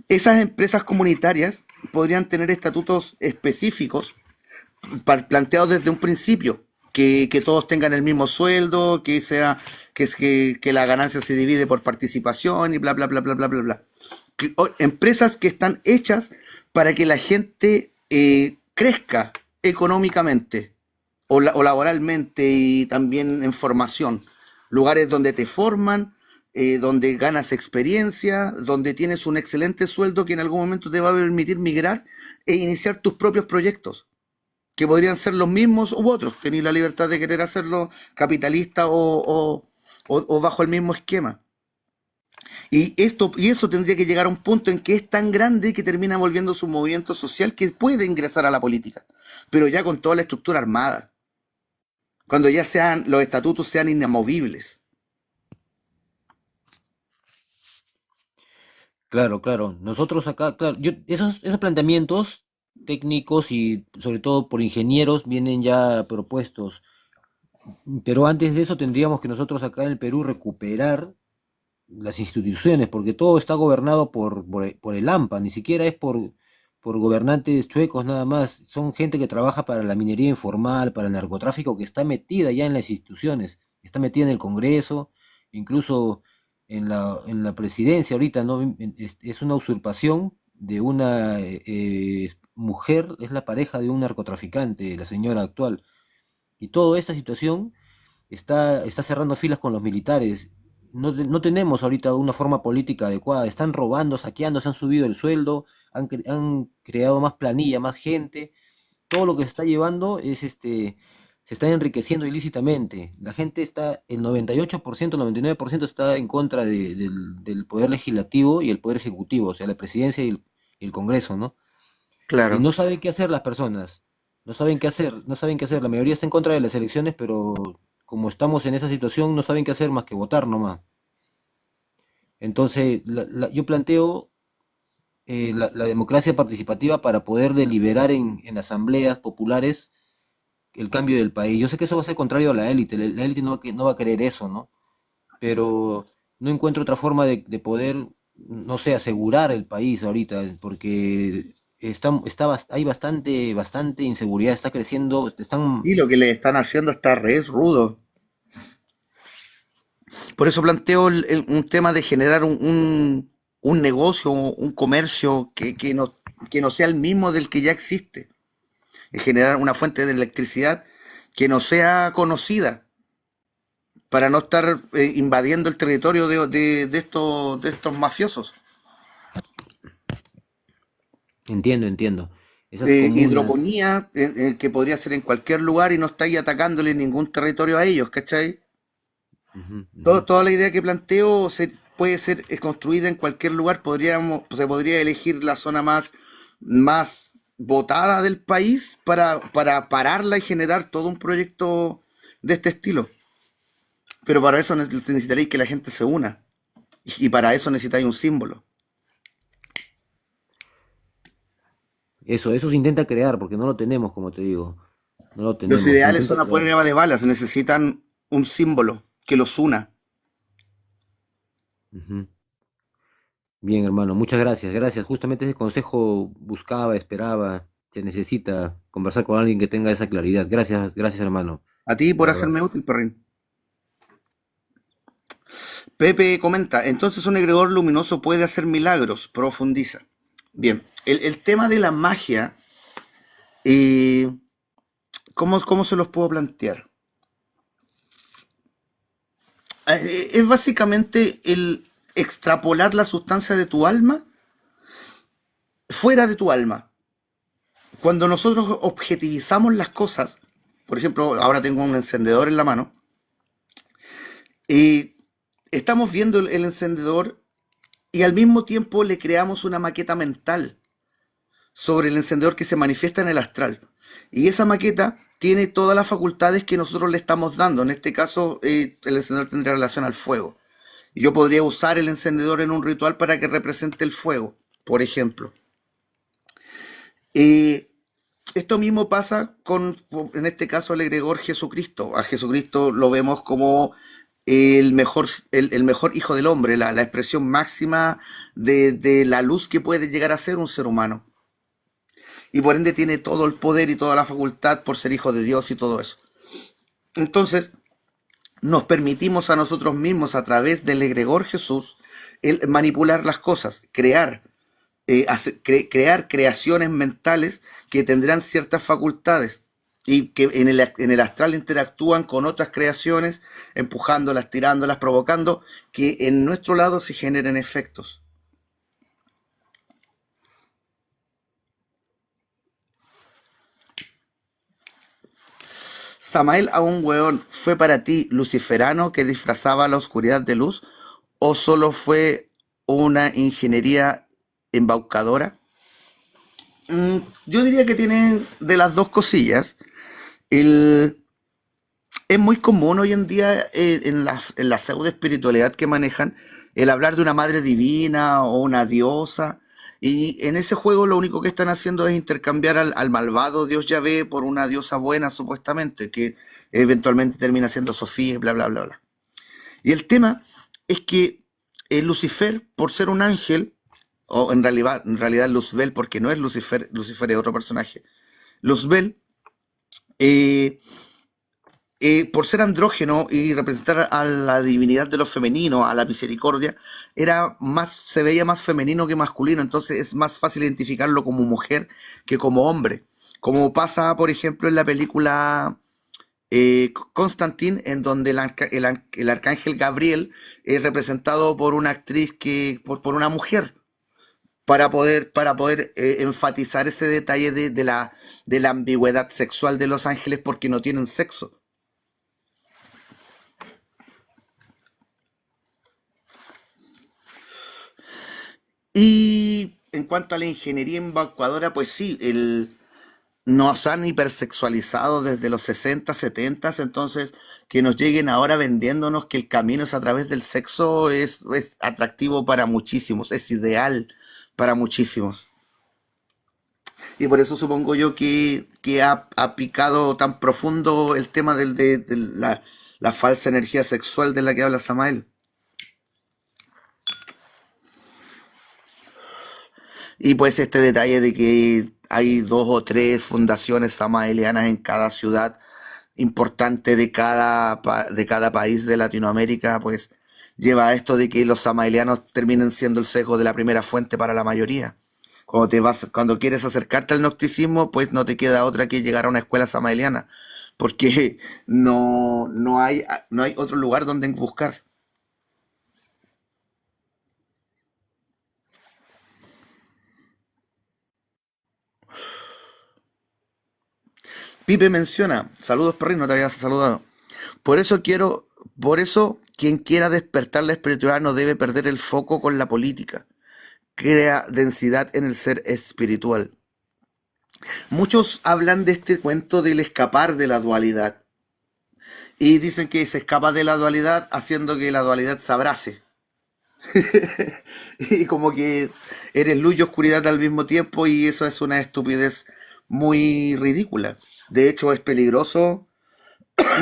Esas empresas comunitarias podrían tener estatutos específicos planteados desde un principio, que todos tengan el mismo sueldo, que la ganancia se divide por participación y bla bla bla bla bla bla bla. Empresas que están hechas para que la gente crezca económicamente o laboralmente y también en formación. Lugares donde te forman, donde ganas experiencia, donde tienes un excelente sueldo que en algún momento te va a permitir migrar e iniciar tus propios proyectos, que podrían ser los mismos u otros. Tenéis la libertad de querer hacerlo capitalista o bajo el mismo esquema. Y eso tendría que llegar a un punto en que es tan grande que termina volviendo su movimiento social que puede ingresar a la política, pero ya con toda la estructura armada, cuando ya los estatutos sean inamovibles.
Claro, claro. Nosotros acá, claro, esos planteamientos técnicos y sobre todo por ingenieros vienen ya propuestos. Pero antes de eso tendríamos que nosotros acá en el Perú recuperar las instituciones, porque todo está gobernado por el AMPA, ni siquiera es por gobernantes chuecos nada más, son gente que trabaja para la minería informal, para el narcotráfico, que está metida ya en las instituciones, está metida en el Congreso, incluso en la presidencia ahorita, ¿no? Es una usurpación de una mujer, es la pareja de un narcotraficante, la señora actual, y toda esta situación está cerrando filas con los militares. No tenemos ahorita una forma política adecuada. Están robando, saqueando, se han subido el sueldo, han creado más planilla, más gente. Todo lo que se está llevando es se está enriqueciendo ilícitamente. La gente está, el 98%, 99% está en contra del poder legislativo y el poder ejecutivo, o sea, la presidencia y el Congreso, ¿no? Y
Claro.
no saben qué hacer las personas. No saben qué hacer, no saben qué hacer. La mayoría está en contra de las elecciones, pero como estamos en esa situación, no saben qué hacer más que votar nomás. Entonces, yo planteo la democracia participativa para poder deliberar en asambleas populares el cambio del país. Yo sé que eso va a ser contrario a la élite. La élite no va a querer eso, ¿no? Pero no encuentro otra forma de poder, no sé, asegurar el país ahorita, porque hay bastante inseguridad, está creciendo, están...
Y lo que le están haciendo está re rudo. Por eso planteo un tema de generar un negocio, un comercio que no sea el mismo del que ya existe. Y generar una fuente de electricidad que no sea conocida para no estar invadiendo el territorio de estos mafiosos.
Entiendo, entiendo. Esas comunas.
Hidroponía, que podría ser en cualquier lugar y no estáis atacándole ningún territorio a ellos, ¿cachai?
Ujú, ujú.
Toda la idea que planteo puede ser construida en cualquier lugar. Se podría elegir la zona más votada del país para pararla y generar todo un proyecto de este estilo. Pero para eso necesitaréis que la gente se una. Y para eso necesitáis un símbolo.
Eso se intenta crear, porque no lo tenemos, como te digo. No lo
Los
tenemos, se
ideales
intenta
son a
crear.
prueba de balas. Necesitan un símbolo que los una.
Ujú. Bien, hermano, muchas gracias, gracias. Justamente ese consejo buscaba, esperaba. Se necesita conversar con alguien que tenga esa claridad. Gracias, gracias, hermano.
A ti
De
por
verdad.
hacerme útil, perrín. Pepe comenta, entonces un egregor luminoso puede hacer milagros, profundiza. Bien, el tema de la magia, eh, cómo se los puedo plantear? Es básicamente el extrapolar la sustancia de tu alma fuera de tu alma. Cuando nosotros objetivizamos las cosas, por ejemplo, ahora tengo un encendedor en la mano, y estamos viendo el encendedor y al mismo tiempo le creamos una maqueta mental sobre el encendedor que se manifiesta en el astral. Y esa maqueta tiene todas las facultades que nosotros le estamos dando. En este caso, el encendedor tendría relación al fuego. Y yo podría usar el encendedor en un ritual para que represente el fuego, por ejemplo. Eh, Esto mismo pasa en este caso, el egregor Jesucristo. A Jesucristo lo vemos como el mejor hijo del hombre, la expresión máxima de la luz que puede llegar a ser un ser humano. Y por ende tiene todo el poder y toda la facultad por ser hijo de Dios y todo eso. Entonces, nos permitimos a nosotros mismos, a través del egregor Jesús, el manipular las cosas, crear creaciones mentales que tendrán ciertas facultades y que en el astral interactúan con otras creaciones, empujándolas, tirándolas, provocando que en nuestro lado se generen efectos. Samael a un weón, ¿fue para ti luciferano que disfrazaba la oscuridad de luz o solo fue una ingeniería embaucadora? Yo diría que tienen de las dos cosillas. El, es muy común hoy en día en la pseudo espiritualidad que manejan el hablar de una madre divina o una diosa, Y en ese juego lo único que están haciendo es intercambiar al malvado dios Yahvé por una diosa buena, supuestamente, que eventualmente termina siendo Sofía y bla, bla, bla, bla. Y el tema es que Lucifer, por ser un ángel, o en realidad Luzbel, porque no es Lucifer, Lucifer es otro personaje. Luzbel, eh, por ser andrógeno y representar a la divinidad de lo femenino, a la misericordia, se veía más femenino que masculino, entonces es más fácil identificarlo como mujer que como hombre. Como pasa, por ejemplo, en la película Constantine, en donde el arcángel Gabriel es representado por una actriz por una mujer, para poder enfatizar ese detalle de la ambigüedad sexual de los ángeles porque no tienen sexo. Y en cuanto a la ingeniería embaucadora, pues sí, nos han hipersexualizado desde los 60, 70, entonces que nos lleguen ahora vendiéndonos que el camino es a través del sexo es atractivo para muchísimos, es ideal para muchísimos. Y por eso supongo yo que ha picado tan profundo el tema de la falsa energía sexual de la que habla Samael. Y pues este detalle de que hay dos o tres fundaciones samaelianas en cada ciudad importante de cada país de Latinoamérica, pues lleva a esto de que los samaelianos terminen siendo el sesgo de la primera fuente para la mayoría. Cuando quieres acercarte al gnosticismo, pues no te queda otra que llegar a una escuela samaeliana, porque no hay otro lugar donde buscar. Pipe menciona, saludos perrín, no te habías saludado. Por eso por eso quien quiera despertar la espiritualidad no debe perder el foco con la política. Crea densidad en el ser espiritual. Muchos hablan de este cuento del escapar de la dualidad y dicen que se escapa de la dualidad haciendo que la dualidad se abrace. Y como que eres luz y oscuridad al mismo tiempo y eso es una estupidez muy ridícula. De hecho, es peligroso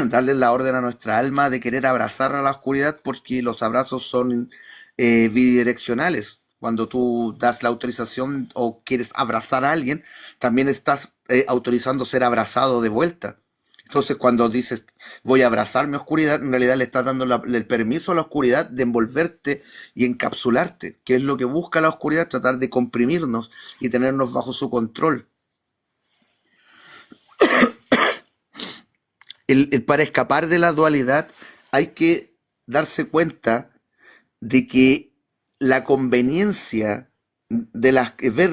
darle la orden a nuestra alma de querer abrazar a la oscuridad porque los abrazos son bidireccionales. Cuando tú das la autorización o quieres abrazar a alguien, también estás autorizando ser abrazado de vuelta. Entonces, cuando dices voy a abrazar mi oscuridad, en realidad le estás dando el permiso a la oscuridad de envolverte y encapsularte, que es lo que busca la oscuridad, tratar de comprimirnos y tenernos bajo su control. Para escapar de la dualidad hay que darse cuenta de que la conveniencia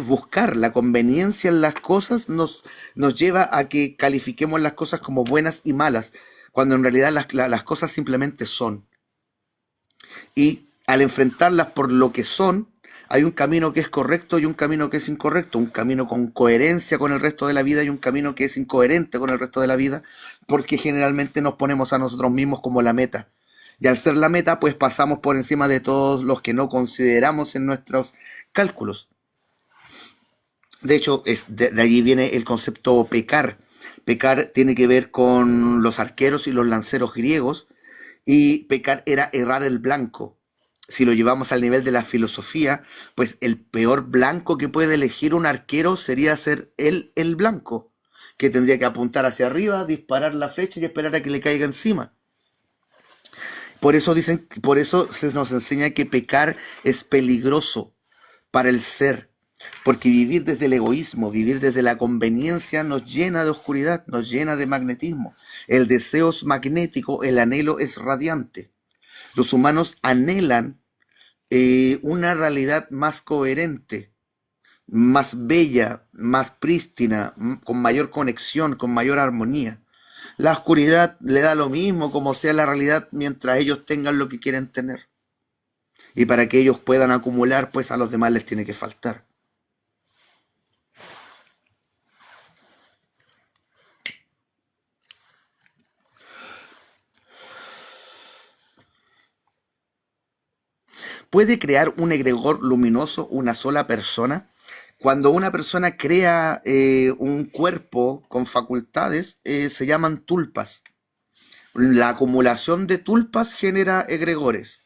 buscar la conveniencia en las cosas nos lleva a que califiquemos las cosas como buenas y malas, cuando en realidad las cosas simplemente son. Y al enfrentarlas por lo que son, hay un camino que es correcto y un camino que es incorrecto, un camino con coherencia con el resto de la vida y un camino que es incoherente con el resto de la vida, porque generalmente nos ponemos a nosotros mismos como la meta. Y al ser la meta, pues pasamos por encima de todos los que no consideramos en nuestros cálculos. De hecho, de allí viene el concepto pecar. Pecar tiene que ver con los arqueros y los lanceros griegos, y pecar era errar el blanco. Si lo llevamos al nivel de la filosofía, pues el peor blanco que puede elegir un arquero sería ser él el blanco, que tendría que apuntar hacia arriba, disparar la flecha y esperar a que le caiga encima. Por eso se nos enseña que pecar es peligroso para el ser, porque vivir desde el egoísmo, vivir desde la conveniencia nos llena de oscuridad, nos llena de magnetismo. El deseo es magnético, el anhelo es radiante. Los humanos anhelan una realidad más coherente, más bella, más prístina, con mayor conexión, con mayor armonía. La oscuridad le da lo mismo como sea la realidad mientras ellos tengan lo que quieren tener. Y para que ellos puedan acumular, pues a los demás les tiene que faltar. ¿Puede crear un egregor luminoso una sola persona? Cuando una persona crea un cuerpo con facultades, se llaman tulpas. La acumulación de tulpas genera egregores.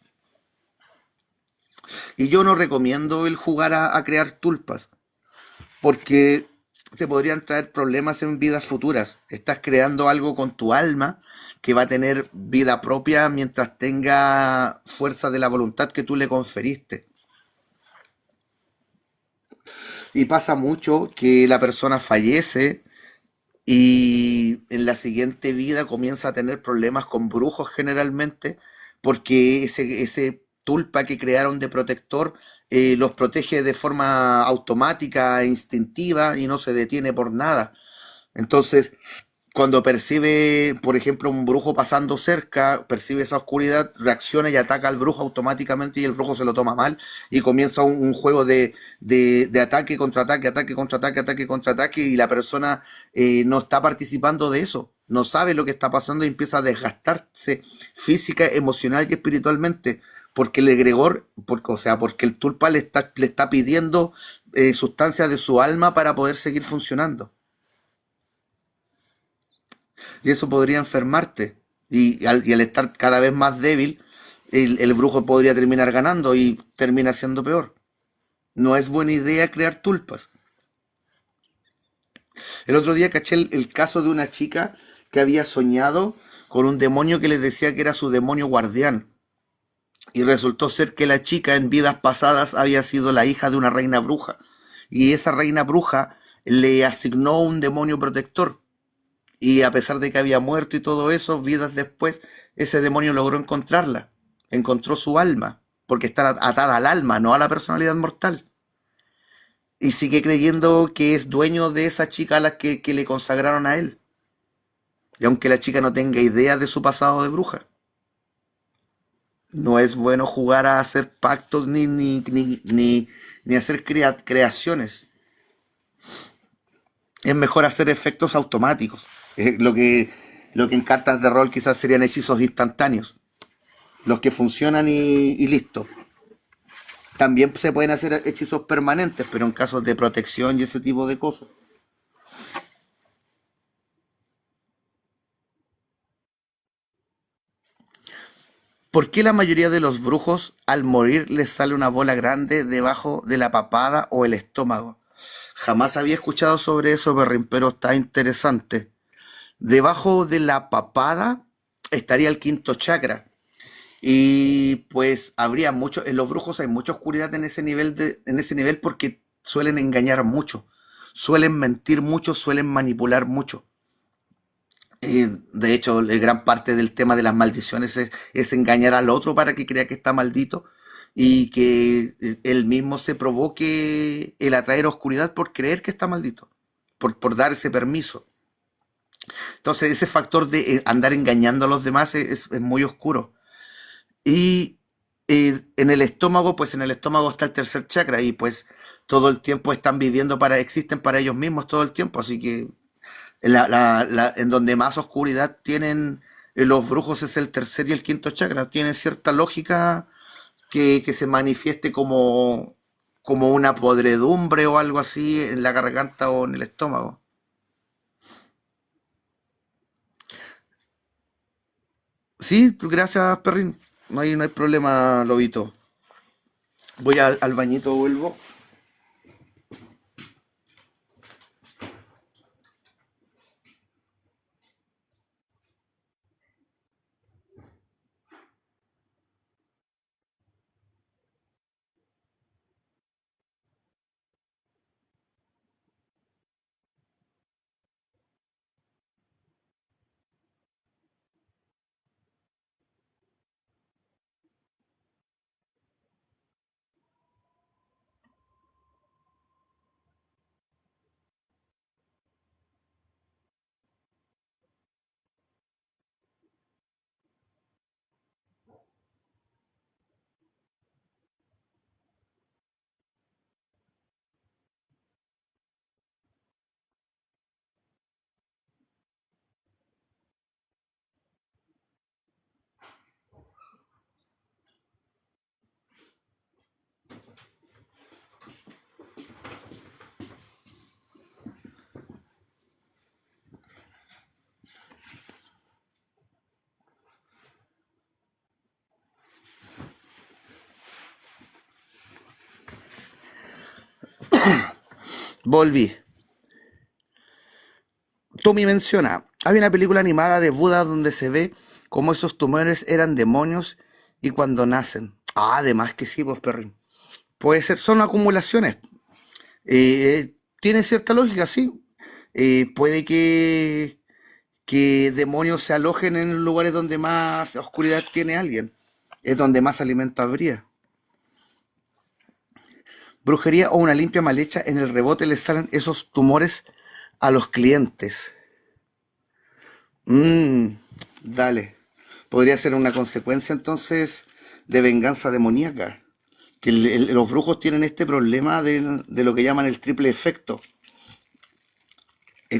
Y yo no recomiendo el jugar a crear tulpas, porque te podrían traer problemas en vidas futuras. Estás creando algo con tu alma que va a tener vida propia mientras tenga fuerza de la voluntad que tú le conferiste. Y pasa mucho que la persona fallece y en la siguiente vida comienza a tener problemas con brujos generalmente, porque ese tulpa que crearon de protector los protege de forma automática e instintiva y no se detiene por nada. Entonces, cuando percibe, por ejemplo, un brujo pasando cerca, percibe esa oscuridad, reacciona y ataca al brujo automáticamente y el brujo se lo toma mal y comienza un juego de ataque, contraataque, ataque, contraataque, ataque, contraataque y la persona no está participando de eso, no sabe lo que está pasando y empieza a desgastarse física, emocional y espiritualmente porque el egregor, o sea, porque el tulpa le está pidiendo sustancias de su alma para poder seguir funcionando. Y eso podría enfermarte. Y al estar cada vez más débil, el brujo podría terminar ganando y termina siendo peor. No es buena idea crear tulpas. El otro día caché el caso de una chica que había soñado con un demonio que le decía que era su demonio guardián. Y resultó ser que la chica en vidas pasadas había sido la hija de una reina bruja. Y esa reina bruja le asignó un demonio protector. Y a pesar de que había muerto y todo eso, vidas después, ese demonio logró encontrarla. Encontró su alma, porque está atada al alma, no a la personalidad mortal. Y sigue creyendo que es dueño de esa chica a la que le consagraron a él. Y aunque la chica no tenga idea de su pasado de bruja. No es bueno jugar a hacer pactos ni hacer creaciones. Es mejor hacer efectos automáticos. Lo que en cartas de rol quizás serían hechizos instantáneos. Los que funcionan y listo. También se pueden hacer hechizos permanentes, pero en casos de protección y ese tipo de cosas. ¿Por qué la mayoría de los brujos al morir les sale una bola grande debajo de la papada o el estómago? Jamás había escuchado sobre eso, Perrin, pero está interesante. Debajo de la papada estaría el quinto chakra. Y pues habría mucho, en los brujos hay mucha oscuridad en ese nivel porque suelen engañar mucho, suelen mentir mucho, suelen manipular mucho. De hecho, gran parte del tema de las maldiciones es engañar al otro para que crea que está maldito y que él mismo se provoque el atraer oscuridad por creer que está maldito, por dar ese permiso. Entonces, ese factor de andar engañando a los demás es muy oscuro. Y en el estómago, pues en el estómago está el tercer chakra y pues todo el tiempo existen para ellos mismos todo el tiempo. Así que en donde más oscuridad tienen los brujos es el tercer y el quinto chakra. Tiene cierta lógica que se manifieste como una podredumbre o algo así en la garganta o en el estómago. Sí, gracias, Perrin. No hay problema, Lobito. Voy al bañito, vuelvo. Volví. Tommy menciona, hay una película animada de Buda donde se ve cómo esos tumores eran demonios y cuando nacen. Ah, además que sí, pues perrín. Puede ser, son acumulaciones. Tiene cierta lógica, sí. Puede que demonios se alojen en lugares donde más oscuridad tiene alguien. Es donde más alimento habría. Brujería o una limpia mal hecha, en el rebote les salen esos tumores a los clientes. Mmm, dale. Podría ser una consecuencia entonces de venganza demoníaca. Que los brujos tienen este problema de lo que llaman el triple efecto.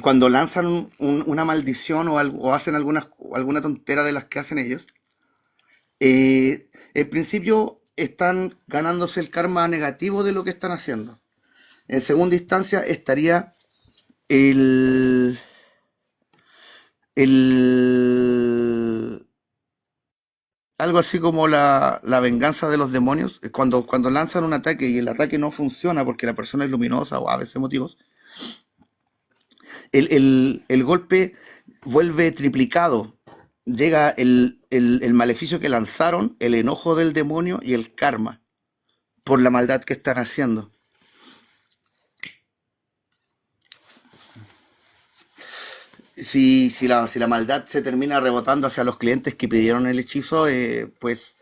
Cuando lanzan una maldición o hacen alguna tontera de las que hacen ellos, en principio están ganándose el karma negativo de lo que están haciendo. En segunda instancia estaría el, el algo así como la venganza de los demonios. Cuando lanzan un ataque y el ataque no funciona porque la persona es luminosa o a veces motivos, el golpe vuelve triplicado. Llega el maleficio que lanzaron, el enojo del demonio y el karma por la maldad que están haciendo. Si la maldad se termina rebotando hacia los clientes que pidieron el hechizo, pues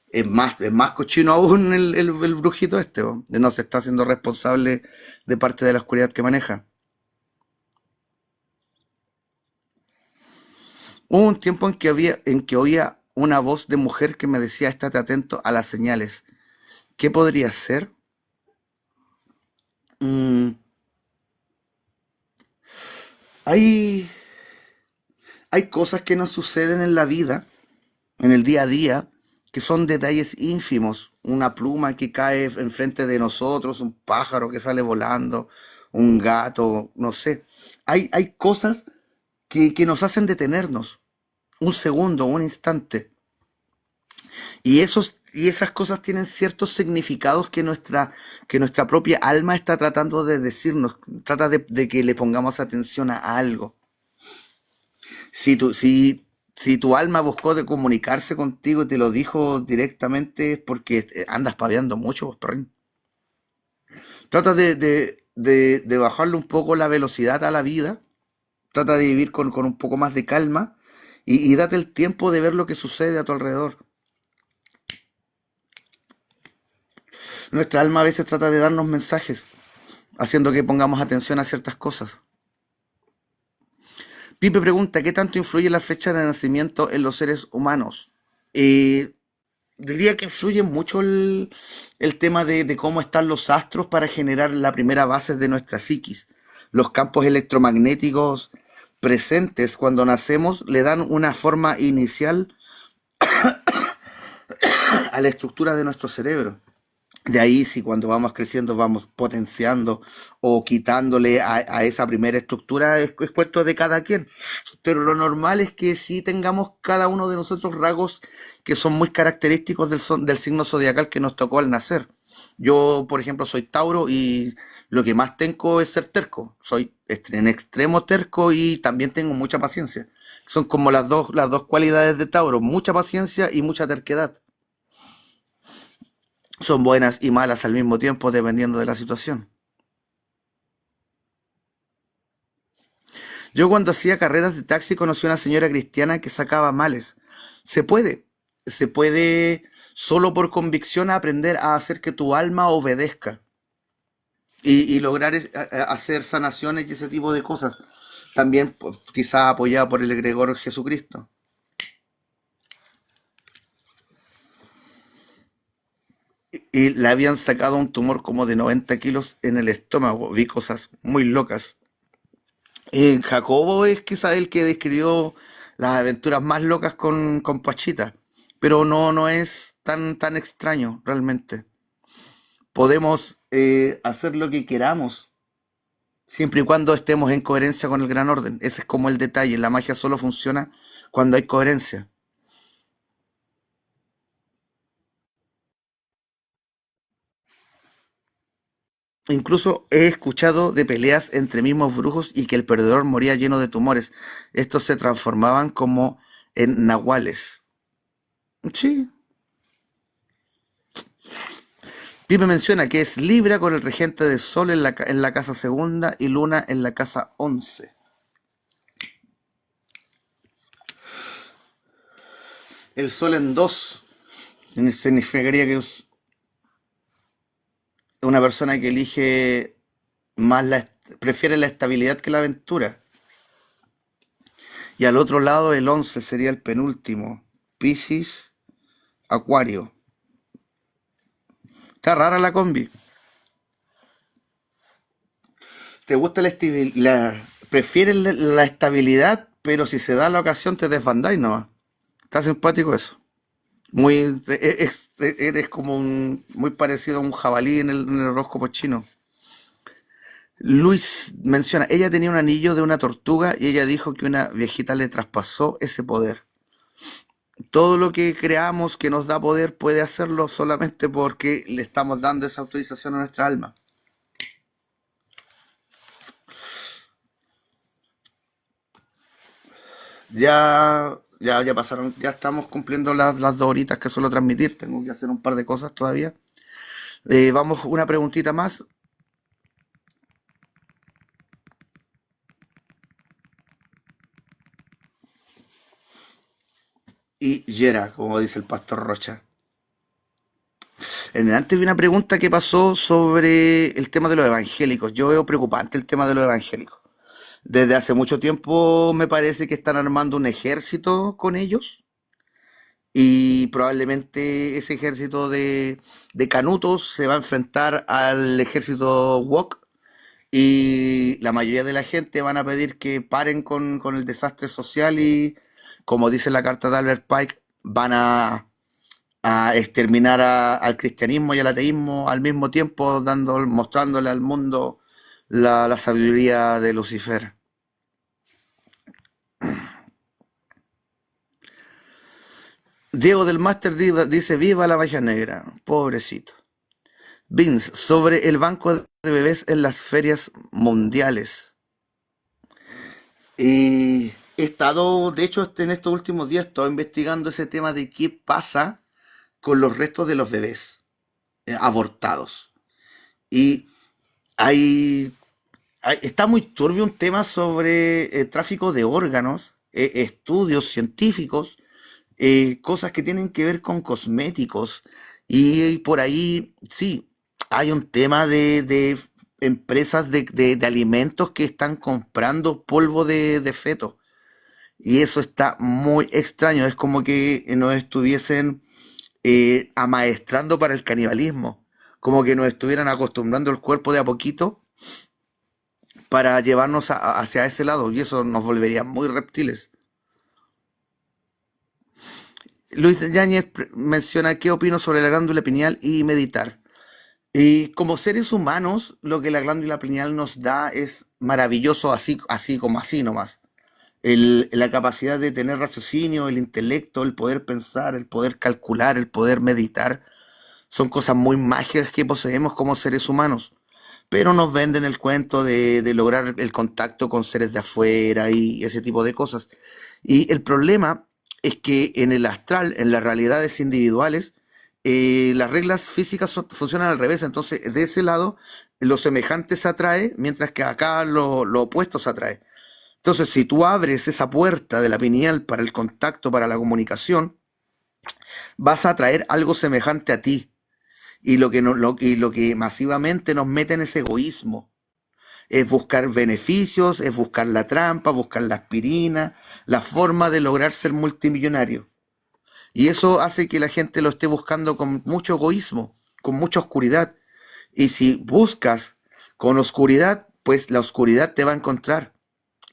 es más cochino aún el brujito este, ¿o? No se está haciendo responsable de parte de la oscuridad que maneja. Hubo un tiempo en que oía una voz de mujer que me decía, estate atento a las señales. ¿Qué podría ser? Mm, hay, hay cosas que nos suceden en la vida, en el día a día, que son detalles ínfimos. Una pluma que cae enfrente de nosotros, un pájaro que sale volando, un gato, no sé. Hay cosas que nos hacen detenernos un segundo, un instante. Y esas cosas tienen ciertos significados que nuestra propia alma está tratando de decirnos, trata de que le pongamos atención a algo. Si tu alma buscó de comunicarse contigo y te lo dijo directamente es porque andas paveando mucho, pues, perrín. Trata de bajarle un poco la velocidad a la vida, trata de vivir con un poco más de calma y date el tiempo de ver lo que sucede a tu alrededor. Nuestra alma a veces trata de darnos mensajes, haciendo que pongamos atención a ciertas cosas. Pipe pregunta, ¿qué tanto influye la fecha de nacimiento en los seres humanos? Eh, Diría que influye mucho el tema de cómo están los astros para generar la primera base de nuestra psiquis. Los campos electromagnéticos presentes cuando nacemos le dan una forma inicial a la estructura de nuestro cerebro. De ahí, si cuando vamos creciendo vamos potenciando o quitándole a esa primera estructura, es cuento de cada quien. Pero lo normal es que sí tengamos cada uno de nosotros rasgos que son muy característicos del signo zodiacal que nos tocó al nacer. Yo, por ejemplo, soy Tauro y lo que más tengo es ser terco. Soy en extremo terco y también tengo mucha paciencia. Son como las dos cualidades de Tauro, mucha paciencia y mucha terquedad. Son buenas y malas al mismo tiempo dependiendo de la situación. Yo cuando hacía carreras de taxi conocí a una señora cristiana que sacaba males. Se puede, se puede solo por convicción aprender a hacer que tu alma obedezca y lograr hacer sanaciones y ese tipo de cosas. También pues, quizá apoyada por el egregor Jesucristo. Y le habían sacado un tumor como de 90 kilos en el estómago. Vi cosas muy locas. Jacobo es quizá el que describió las aventuras más locas con Pachita, pero no es tan extraño realmente. Podemos hacer lo que queramos, siempre y cuando estemos en coherencia con el gran orden. Ese es como el detalle, la magia solo funciona cuando hay coherencia. Incluso he escuchado de peleas entre mismos brujos y que el perdedor moría lleno de tumores. Estos se transformaban como en nahuales. Sí. Pipe menciona que es Libra con el regente de Sol en la casa segunda y Luna en la casa 11. El Sol en 2 significaría que es una persona que elige más prefiere la estabilidad que la aventura. Y al otro lado el 11 sería el penúltimo, Piscis, Acuario. Está rara la combi. ¿Te gusta prefieres la estabilidad, pero si se da la ocasión te desbandáis, no? Está simpático eso. Muy, eres como muy parecido a un jabalí en el horóscopo chino. Luis menciona, ella tenía un anillo de una tortuga y ella dijo que una viejita le traspasó ese poder. Todo lo que creamos que nos da poder puede hacerlo solamente porque le estamos dando esa autorización a nuestra alma. Ya pasaron, ya estamos cumpliendo las 2 horitas que suelo transmitir. Tengo que hacer un par de cosas todavía. Vamos, una preguntita más. Y Yera, como dice el pastor Rocha. Antes vi una pregunta que pasó sobre el tema de los evangélicos. Yo veo preocupante el tema de los evangélicos. Desde hace mucho tiempo me parece que están armando un ejército con ellos y probablemente ese ejército de canutos se va a enfrentar al ejército woke y la mayoría de la gente van a pedir que paren con el desastre social y, como dice la carta de Albert Pike, van a exterminar al cristianismo y al ateísmo al mismo tiempo, mostrándole al mundo la sabiduría de Lucifer. Diego del Máster dice, viva la magia negra, pobrecito. Vince, sobre el banco de bebés en las ferias mundiales. He estado, de hecho, en estos últimos días, he estado investigando ese tema de qué pasa con los restos de los bebés abortados. Y hay, está muy turbio un tema sobre tráfico de órganos, estudios científicos, cosas que tienen que ver con cosméticos. Y por ahí, sí, hay un tema de empresas de alimentos que están comprando polvo de feto. Y eso está muy extraño. Es como que nos estuviesen amaestrando para el canibalismo. Como que nos estuvieran acostumbrando el cuerpo de a poquito para llevarnos hacia ese lado. Y eso nos volvería muy reptiles. Luis Yáñez menciona qué opino sobre la glándula pineal y meditar. Y como seres humanos, lo que la glándula pineal nos da es maravilloso, así como así nomás. La capacidad de tener raciocinio, el intelecto, el poder pensar, el poder calcular, el poder meditar, son cosas muy mágicas que poseemos como seres humanos. Pero nos venden el cuento de lograr el contacto con seres de afuera y ese tipo de cosas. Y el problema es que en el astral, en las realidades individuales, las reglas físicas funcionan al revés. Entonces, de ese lado, lo semejante se atrae, mientras que acá lo opuesto se atrae. Entonces, si tú abres esa puerta de la pineal para el contacto, para la comunicación, vas a atraer algo semejante a ti. Y lo que masivamente nos mete en ese egoísmo es buscar beneficios, es buscar la trampa, buscar la aspirina, la forma de lograr ser multimillonario. Y eso hace que la gente lo esté buscando con mucho egoísmo, con mucha oscuridad. Y si buscas con oscuridad, pues la oscuridad te va a encontrar.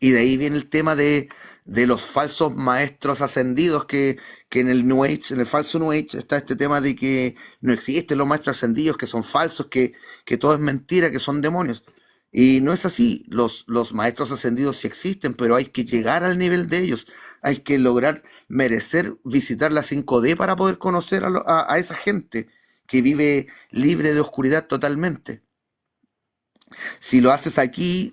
Y de ahí viene el tema de los falsos maestros ascendidos que en el New Age, en el falso New Age, está este tema de que no existen los maestros ascendidos, que son falsos, que todo es mentira, que son demonios. Y no es así. Los maestros ascendidos sí existen, pero hay que llegar al nivel de ellos. Hay que lograr merecer visitar la 5D para poder conocer a esa gente que vive libre de oscuridad totalmente. Si lo haces aquí,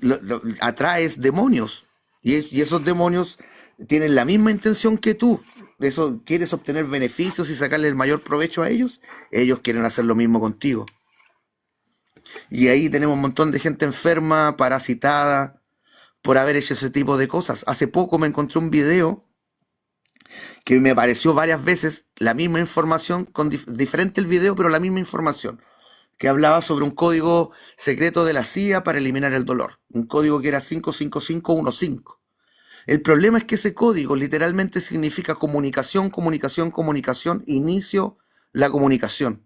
atraes demonios. Y esos demonios tienen la misma intención que tú. Eso, quieres obtener beneficios y sacarle el mayor provecho a ellos. Ellos quieren hacer lo mismo contigo. Y ahí tenemos un montón de gente enferma, parasitada, por haber hecho ese tipo de cosas. Hace poco me encontré un video que me apareció varias veces la misma información, con diferente el video, pero la misma información, que hablaba sobre un código secreto de la CIA para eliminar el dolor, un código que era 55515. El problema es que ese código literalmente significa comunicación, comunicación, comunicación, inicio la comunicación.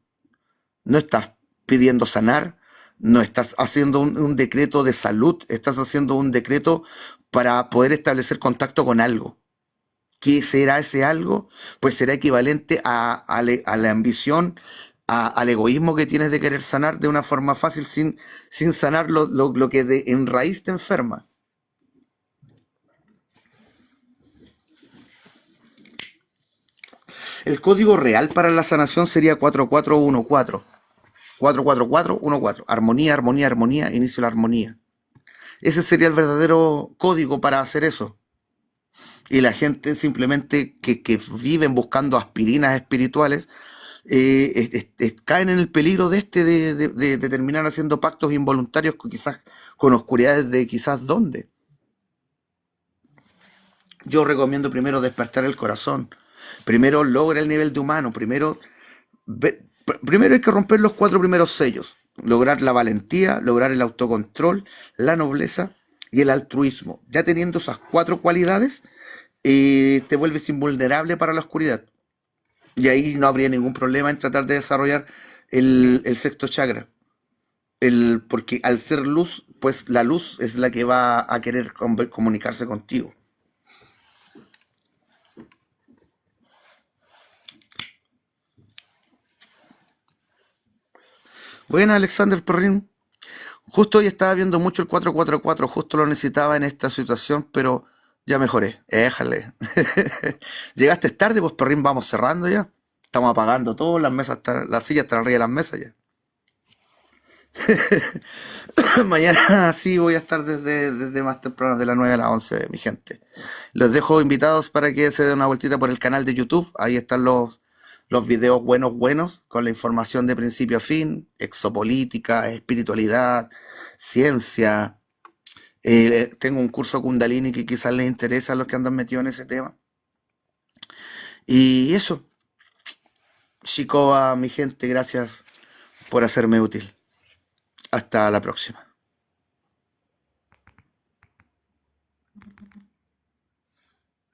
No estás pidiendo sanar, no estás haciendo un decreto de salud, estás haciendo un decreto para poder establecer contacto con algo. ¿Qué será ese algo? Pues será equivalente a la ambición, al egoísmo que tienes de querer sanar de una forma fácil sin sanar lo que en raíz te enferma. El código real para la sanación sería 4414. 44414. Armonía, armonía, armonía, inicio la armonía. Ese sería el verdadero código para hacer eso. Y la gente simplemente que viven buscando aspirinas espirituales caen en el peligro de terminar haciendo pactos involuntarios quizás con oscuridades de quizás dónde. Yo recomiendo primero despertar el corazón. Primero logra el nivel de humano. Primero hay que romper los 4 primeros sellos. Lograr la valentía, lograr el autocontrol, la nobleza y el altruismo. Ya teniendo esas 4 cualidades, te vuelves invulnerable para la oscuridad. Y ahí no habría ningún problema en tratar de desarrollar el sexto chakra. Porque al ser luz, pues la luz es la que va a querer comunicarse contigo. Bueno, Alexander Perrin, justo hoy estaba viendo mucho el 444, justo lo necesitaba en esta situación, pero ya mejoré. Éjale. Llegaste tarde, pues Perrin, vamos cerrando ya. Estamos apagando todo, las sillas están arriba de las mesas ya. Mañana sí voy a estar desde más temprano, de las 9 a las 11, mi gente. Los dejo invitados para que se den una vueltita por el canal de YouTube. Ahí están los videos buenos, con la información de principio a fin, exopolítica, espiritualidad, ciencia. Tengo un curso Kundalini que quizás les interesa a los que andan metidos en ese tema. Y eso, Shikoa, mi gente, gracias por hacerme útil. Hasta la próxima.